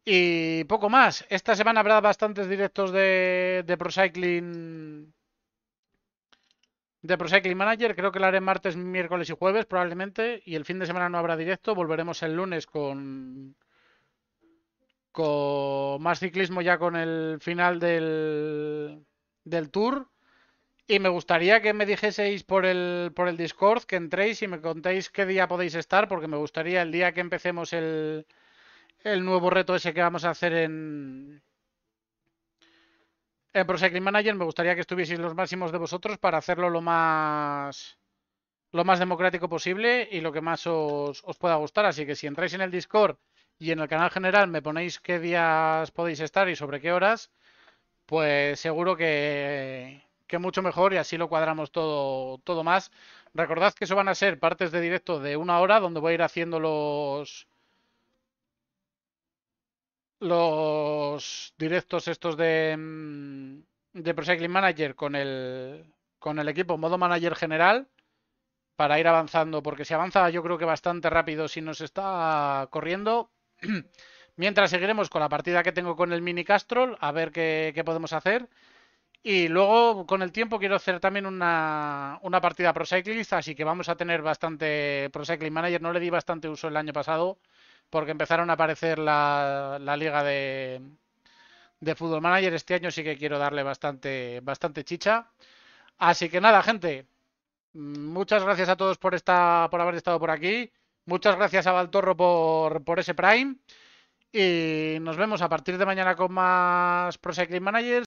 S1: Y poco más. Esta semana habrá bastantes directos de Pro Cycling. De Pro Cycling Manager, creo que lo haré martes, miércoles y jueves probablemente. Y el fin de semana no habrá directo. Volveremos el lunes con más ciclismo ya con el final del Tour. Y me gustaría que me dijeseis por el Discord, que entréis y me contéis qué día podéis estar, porque me gustaría el día que empecemos el nuevo reto ese que vamos a hacer en Pro Cycling Manager, me gustaría que estuvieseis los máximos de vosotros para hacerlo lo más democrático posible y lo que más os pueda gustar. Así que si entráis en el Discord y en el canal general me ponéis qué días podéis estar y sobre qué horas, pues seguro que mucho mejor y así lo cuadramos todo más. Recordad que eso van a ser partes de directo de 1 hora donde voy a ir haciendo los directos estos de Pro Cycling Manager con el equipo modo manager general para ir avanzando, porque se avanza yo creo que bastante rápido si nos está corriendo. Mientras seguiremos con la partida que tengo con el Mini Castrol, a ver qué podemos hacer. Y luego con el tiempo quiero hacer también una partida Pro Cyclist, así que vamos a tener bastante Pro Cycling Manager. No le di bastante uso el año pasado porque empezaron a aparecer la liga de Football Manager. Este año sí que quiero darle bastante chicha. Así que nada, gente. Muchas gracias a todos por haber estado por aquí. Muchas gracias a Valtorro por ese Prime. Y nos vemos a partir de mañana con más Pro Cycling Managers.